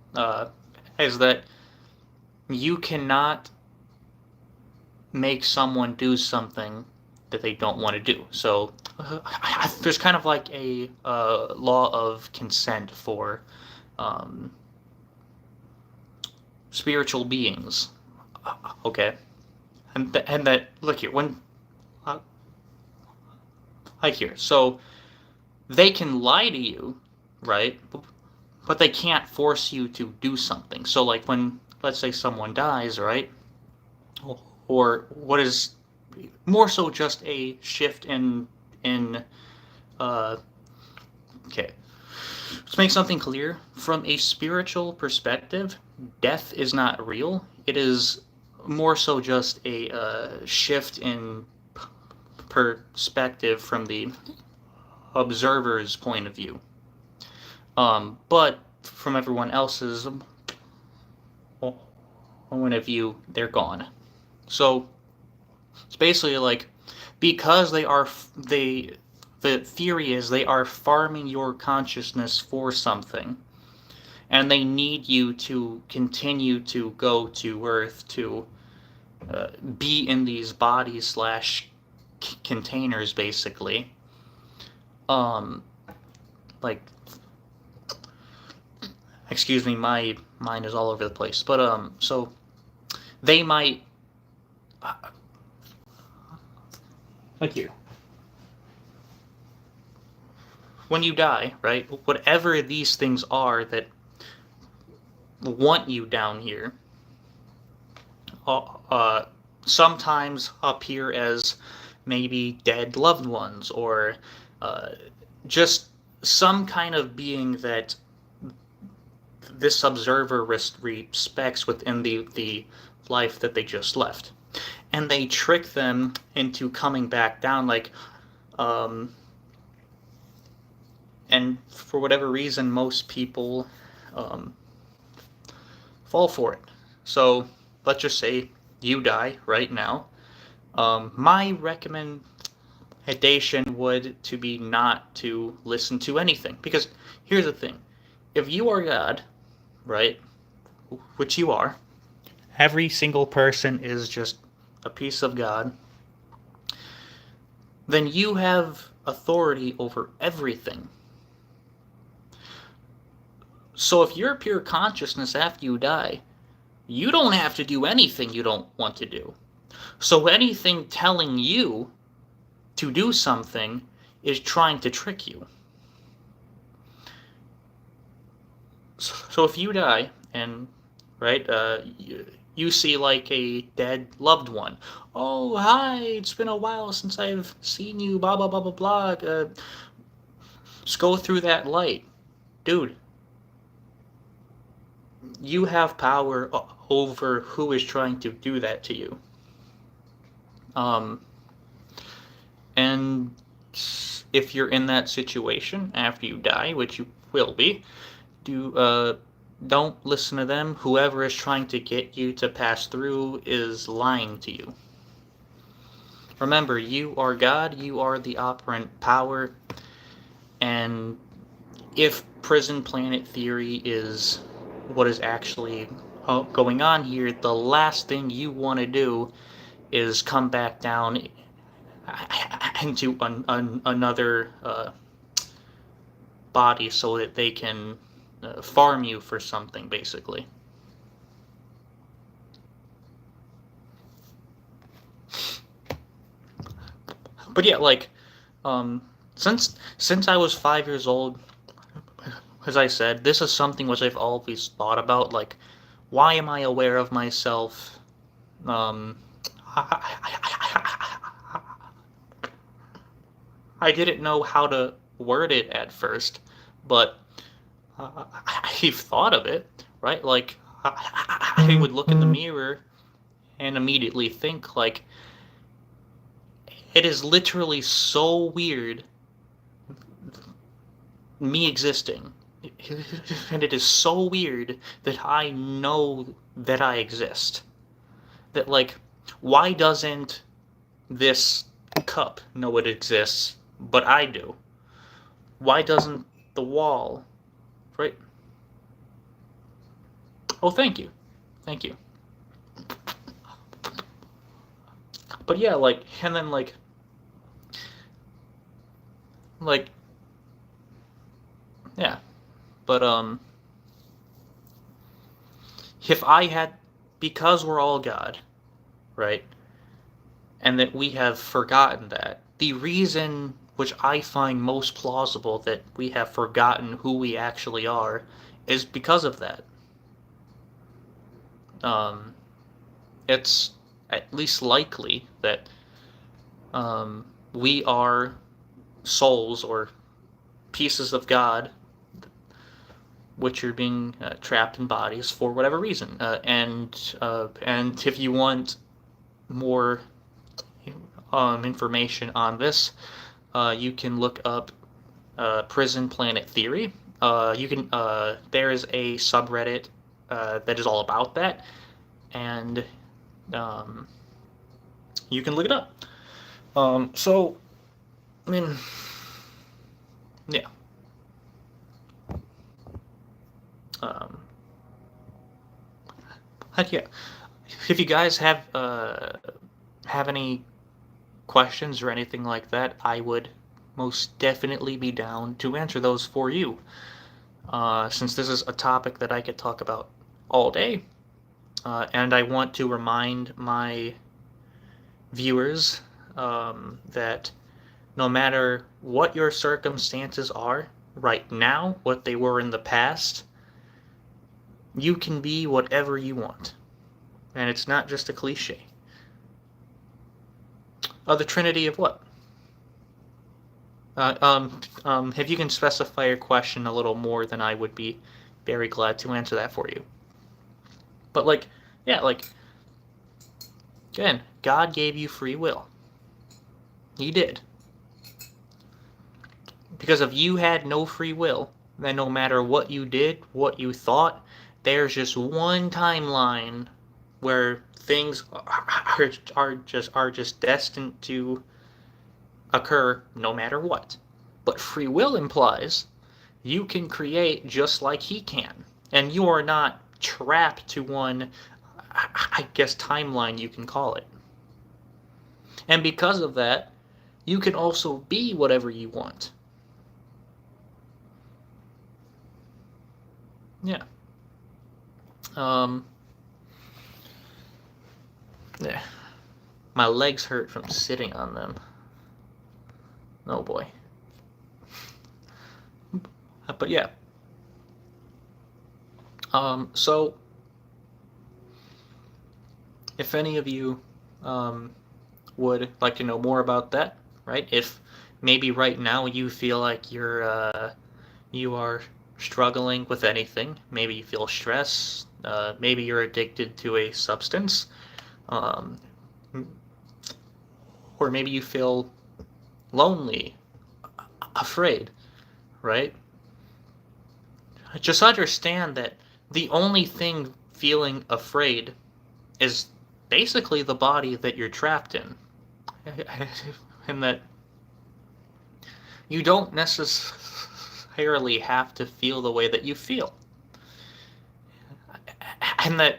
Is that you cannot make someone do something that they don't want to do. So there's kind of like a law of consent for spiritual beings. Okay. And that, look here, when like here, so they can lie to you, right? But they can't force you to do something. So like when, let's say, someone dies, right? Or what is more so just a shift in okay. Let's make something clear. From a spiritual perspective, death is not real. It is more so just a shift in perspective from the observer's point of view. But from everyone else's point of view, they're gone. So it's basically like, because the theory is they are farming your consciousness for something, and they need you to continue to go to Earth to be in these bodies slash containers, basically. Like, excuse me, my mind is all over the place. But so they might Like here. When you die, right, whatever these things are that want you down here, uh, sometimes appear as maybe dead loved ones or uh, just some kind of being that this observer respects within the life that they just left. And they trick them into coming back down, like, um, and for whatever reason, most people um, fall for it. So let's just say you die right now. My recommendation would to be not to listen to anything, because here's the thing: if you are God, right, which you are, every single person is just a piece of God, then you have authority over everything. So if you're pure consciousness after you die, you don't have to do anything you don't want to do. So anything telling you to do something is trying to trick you. So if you die and right, you see like a dead loved one. Oh, hi! It's been a while since I've seen you. Blah blah blah blah blah. Just go through that light, dude. You have power over who is trying to do that to you. Um, and if you're in that situation after you die, which you will be, don't listen to them. Whoever is trying to get you to pass through is lying to you. Remember, you are God, you are the operant power, and if prison planet theory is what is actually going on here, the last thing you want to do is come back down into another body so that they can farm you for something, basically. But yeah, like, since I was 5 years old, as I said, this is something which I've always thought about. Like, why am I aware of myself? Um, I didn't know how to word it at first, but I've thought of it, right? Like, I would look in the mirror and immediately think, like, it is literally so weird me existing. And it is so weird that I know that I exist. That, like, why doesn't this cup know it exists, but I do? Why doesn't the wall, right? Oh, thank you. Thank you. But yeah, like, and then, like, yeah. But, if I had, because we're all God, right? And that we have forgotten that. The reason which I find most plausible that we have forgotten who we actually are is because of that. Um, it's at least likely that we are souls or pieces of God which are being trapped in bodies for whatever reason. And if you want more information on this, you can look up Prison Planet Theory. There is a subreddit that is all about that, and um, you can look it up. So, I mean, yeah. Um, yeah. If you guys have any questions or anything like that, I would most definitely be down to answer those for you. Since this is a topic that I could talk about all day, and I want to remind my viewers that no matter what your circumstances are right now, what they were in the past, you can be whatever you want. And it's not just a cliche. The Trinity of what? If you can specify your question a little more, then I would be very glad to answer that for you. But again, God gave you free will. He did. Because if you had no free will, then no matter what you did, what you thought, there's just one timeline where things are just destined to occur no matter what. But free will implies you can create just like he can, and you are not trapped to one, I guess, timeline, you can call it. And because of that, you can also be whatever you want. Yeah. Yeah. My legs hurt from sitting on them. Oh boy. But yeah. So if any of you would like to know more about that, right? If maybe right now you feel like you are struggling with anything, maybe you feel stress, maybe you're addicted to a substance, or maybe you feel lonely, afraid, right? Just understand that the only thing feeling afraid is basically the body that you're trapped in. And that you don't necessarily have to feel the way that you feel. And that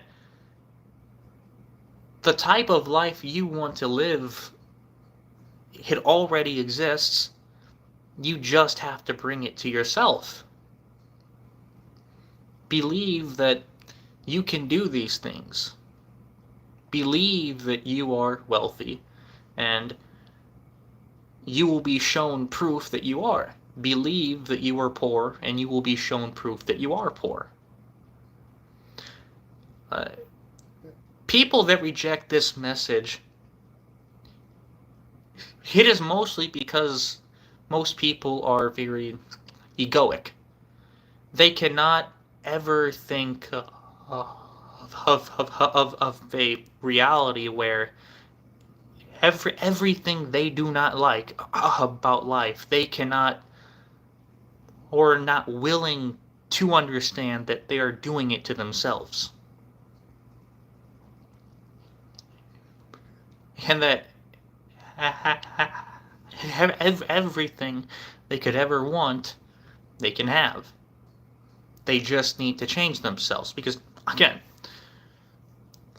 the type of life you want to live, it already exists. You just have to bring it to yourself. Believe that you can do these things. Believe that you are wealthy, and you will be shown proof that you are. Believe that you are poor, and you will be shown proof that you are poor. People that reject this message, it is mostly because most people are very egoic. They cannot ever think of a reality where everything they do not like about life, they cannot or not willing to understand that they are doing it to themselves. And that everything they could ever want, they can have. They just need to change themselves. Because, again,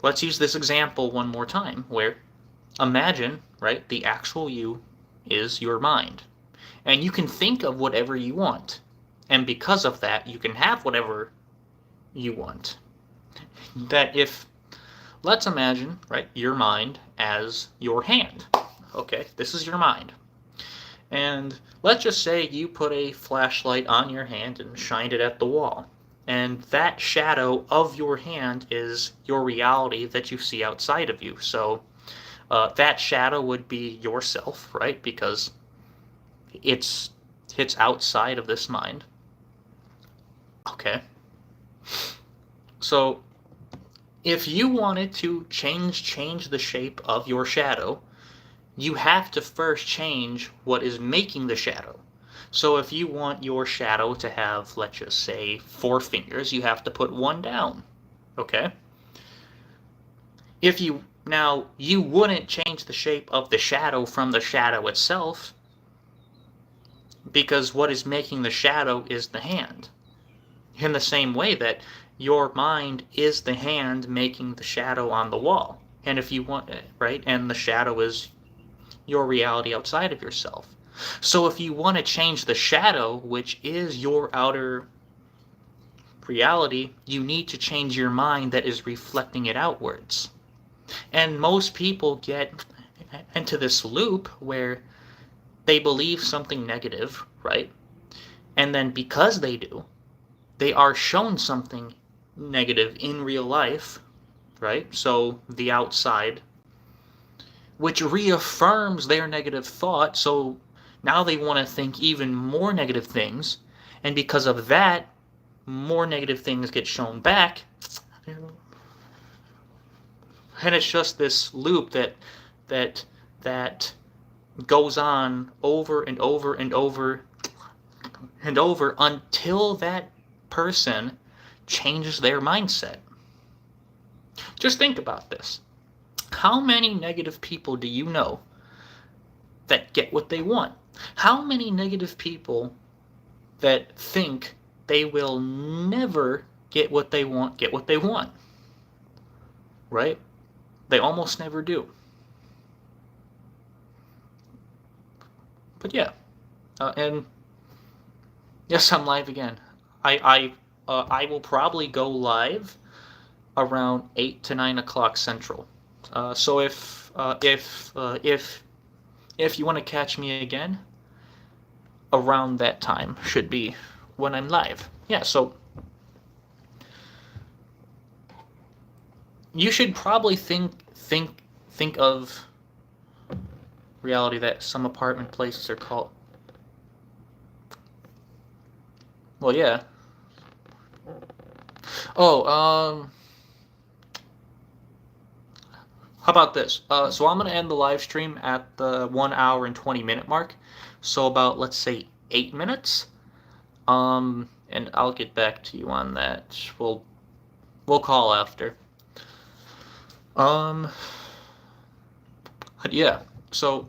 let's use this example one more time, where imagine, right, the actual you is your mind. And you can think of whatever you want. And because of that, you can have whatever you want. That if, let's imagine, right, your mind as your hand. Okay, this is your mind. And let's just say you put a flashlight on your hand and shined it at the wall. And that shadow of your hand is your reality that you see outside of you. So that shadow would be yourself, right? Because it's outside of this mind. Okay. So if you wanted to change the shape of your shadow, you have to first change what is making the shadow. So if you want your shadow to have, let's just say, 4 fingers, you have to put 1 down. Okay? If you wouldn't change the shape of the shadow from the shadow itself, because what is making the shadow is the hand. In the same way that your mind is the hand making the shadow on the wall. And if you want, right, and the shadow is your reality outside of yourself. So if you want to change the shadow, which is your outer reality, you need to change your mind that is reflecting it outwards. And most people get into this loop where they believe something negative, right? And then because they do, they are shown something negative in real life, right? So the outside, which reaffirms their negative thought. So now they want to think even more negative things. And because of that, more negative things get shown back. And it's just this loop that goes on over and over and over and over until that person changes their mindset. Just think about this. How many negative people do you know that get what they want? How many negative people that think they will never get what they want? Right? They almost never do. But yeah, and yes, I'm live again. I will probably go live around 8 to 9 o'clock Central. So if you want to catch me again, around that time should be when I'm live. Yeah, so you should probably think of reality that some apartment places are called. Well, yeah. Oh, how about this? So I'm gonna end the live stream at the 1 hour and 20-minute mark. So about, let's say, 8 minutes. And I'll get back to you on that. We'll call after. But yeah. So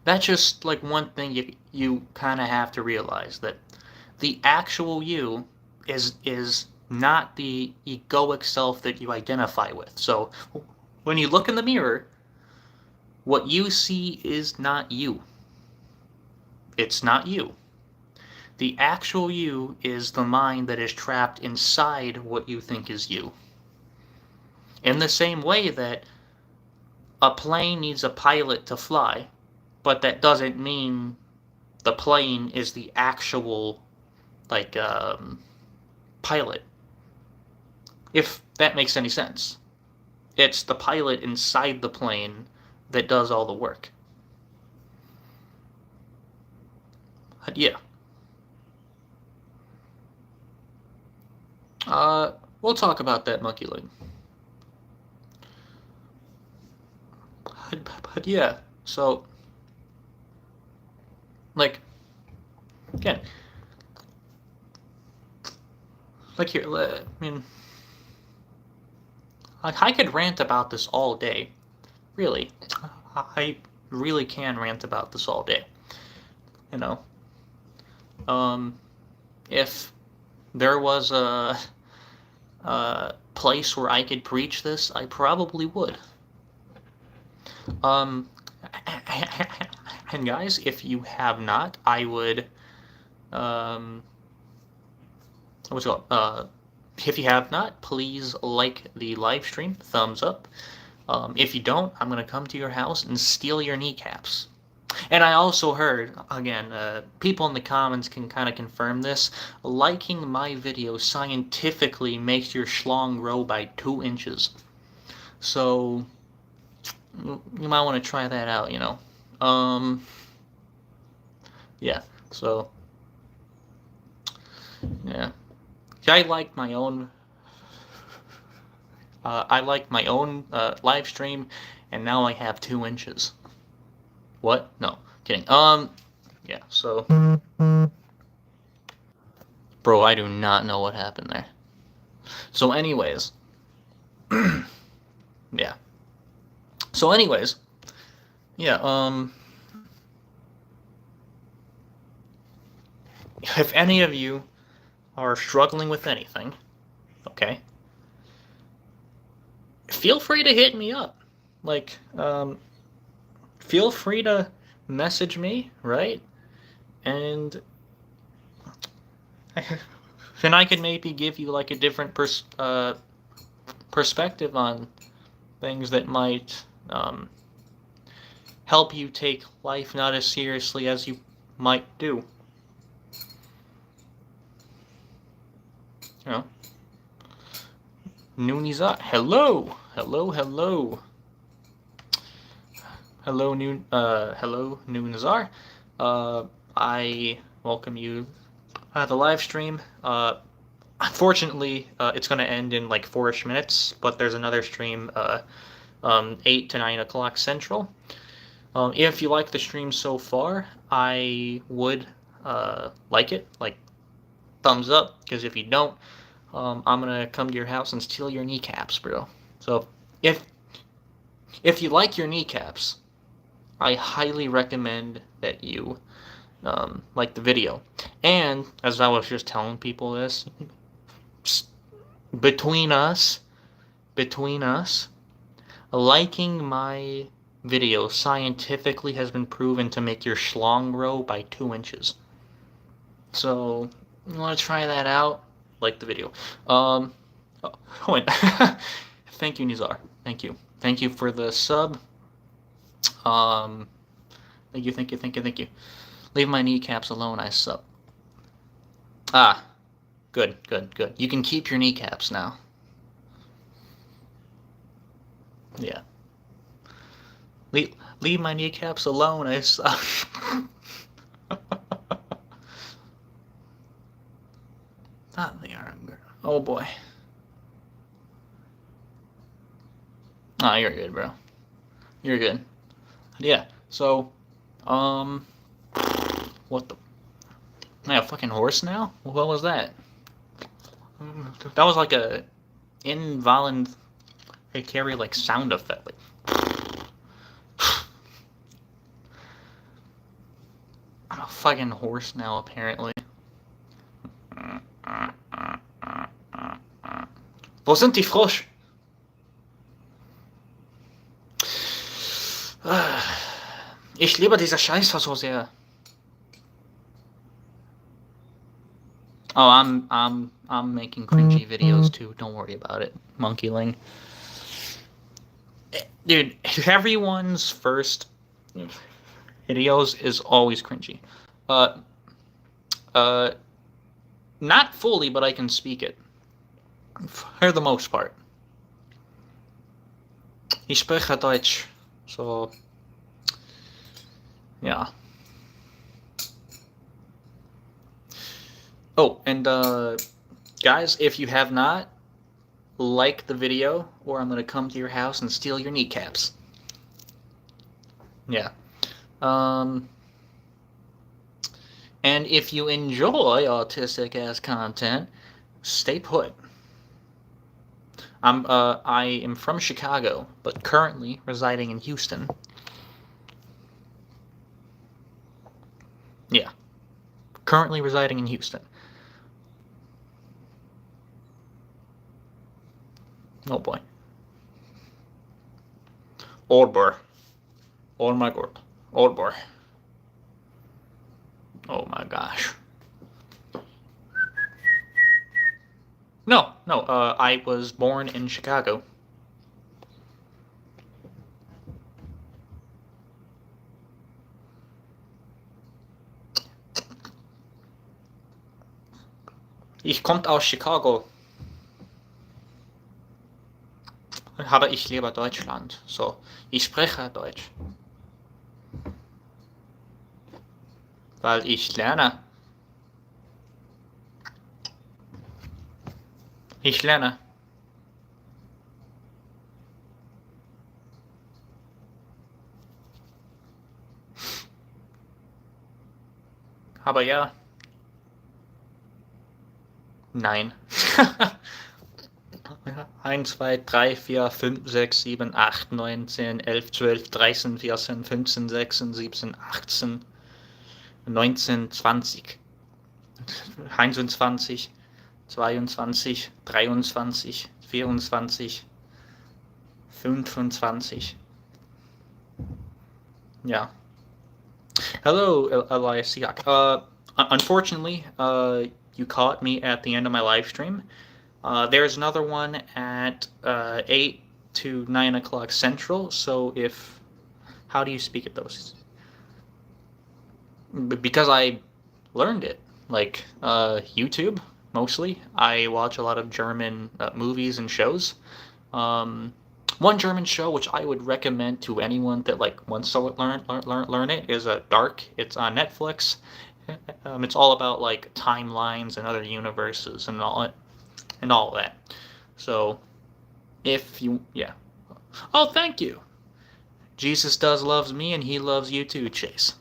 that's just like one thing you kind of have to realize, that the actual you is not the egoic self that you identify with. So when you look in the mirror, what you see is not you. It's not you. The actual you is the mind that is trapped inside what you think is you. In the same way that a plane needs a pilot to fly, but that doesn't mean the plane is the actual, like, pilot. If that makes any sense. It's the pilot inside the plane that does all the work. But yeah. We'll talk about that monkey leg. But yeah, so, like, again, like here, I mean, I could rant about this all day. Really. I really can rant about this all day. You know. If there was a place where I could preach this, I probably would. And guys, if you have not, I would, what's it called? If you have not, please like the live stream, thumbs up. If you don't, I'm gonna come to your house and steal your kneecaps. And I also heard, again, people in the comments can kind of confirm this, liking my video scientifically makes your schlong grow by 2 inches. So you might want to try that out, you know. Yeah, so, yeah. I like my own live stream, and now I have 2 inches. What? No, kidding. Yeah, so, bro, I do not know what happened there. So anyways, yeah. So anyways, yeah, if any of you are struggling with anything, okay, feel free to hit me up. Like, feel free to message me, right? And then I could maybe give you like a different perspective on things that might help you take life not as seriously as you might do. You know, Noonizar. Hello, hello, hello, hello, Noonizar. I welcome you to the live stream. Unfortunately, it's going to end in like 4-ish minutes, but there's another stream 8 to 9 o'clock Central. If you like the stream so far, I would like it, like thumbs up, because if you don't, I'm gonna come to your house and steal your kneecaps, bro. So if you like your kneecaps, I highly recommend that you like the video. And as I was just telling people this, between us, liking my video scientifically has been proven to make your schlong grow by 2 inches. So, you want to try that out? Like the video. Wait. Thank you, Nizar. Thank you. Thank you for the sub. Thank you. Leave my kneecaps alone, I sub. Ah, good. You can keep your kneecaps now. Yeah. Leave my kneecaps alone, I sub. Not the arm. Oh boy. Ah, you're good, bro. You're good. Yeah, so, what the? I have a fucking horse now? What was that? That was like a involuntary like sound effect. Like, I'm a fucking horse now, apparently. Wo sind die Frosch? Ich liebe diese Scheiße so sehr. Oh, I'm making cringy videos too. Don't worry about it, Monkeyling. Dude, everyone's first videos is always cringy. Not fully, but I can speak it. For the most part. Ich spreche Deutsch. So, yeah. Oh, and guys, if you have not, like the video, or I'm going to come to your house and steal your kneecaps. Yeah. And if you enjoy autistic-ass content, stay put. I am from Chicago, but currently residing in Houston. Yeah. Currently residing in Houston. Oh boy. Old boy. Oh my god. Old boy. Oh my gosh. No, I was born in Chicago. Ich komme aus Chicago. Aber ich liebe Deutschland. So, ich spreche Deutsch. Weil ich lerne. Ich lerne. Aber ja. Nein. 1, 2, 3, 4, 5, 6, 7, 8, 9, 10, 11, 12, 13, 14, 15, 16, 17, 18, 19, 20, 21, 22, 23, 24, 25. Yeah. Hello, Elias Siak. Unfortunately, you caught me at the end of my live stream. There's another one at 8 to 9 o'clock Central. So how do you speak at those? Because I learned it, like YouTube mostly. I watch a lot of German movies and shows. Um, One German show which I would recommend to anyone that like wants to learn it is Dark. It's on Netflix. It's all about like timelines and other universes and all that. So if you, yeah. Oh, thank you. Jesus does loves me, and he loves you too, Chase.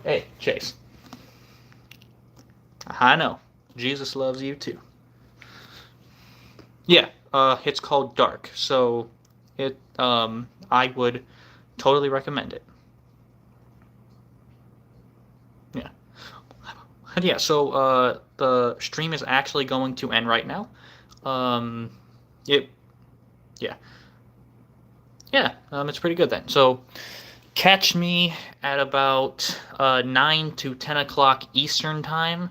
Hey, Chase. I know. Jesus loves you too. Yeah, it's called Dark. So I would totally recommend it. Yeah. Yeah, so the stream is actually going to end right now. Um, it, yeah. Yeah, it's pretty good then. So catch me at about 9 to 10 o'clock Eastern Time,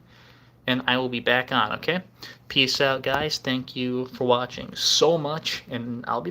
and I will be back on, okay? Peace out, guys. Thank you for watching so much, and I'll be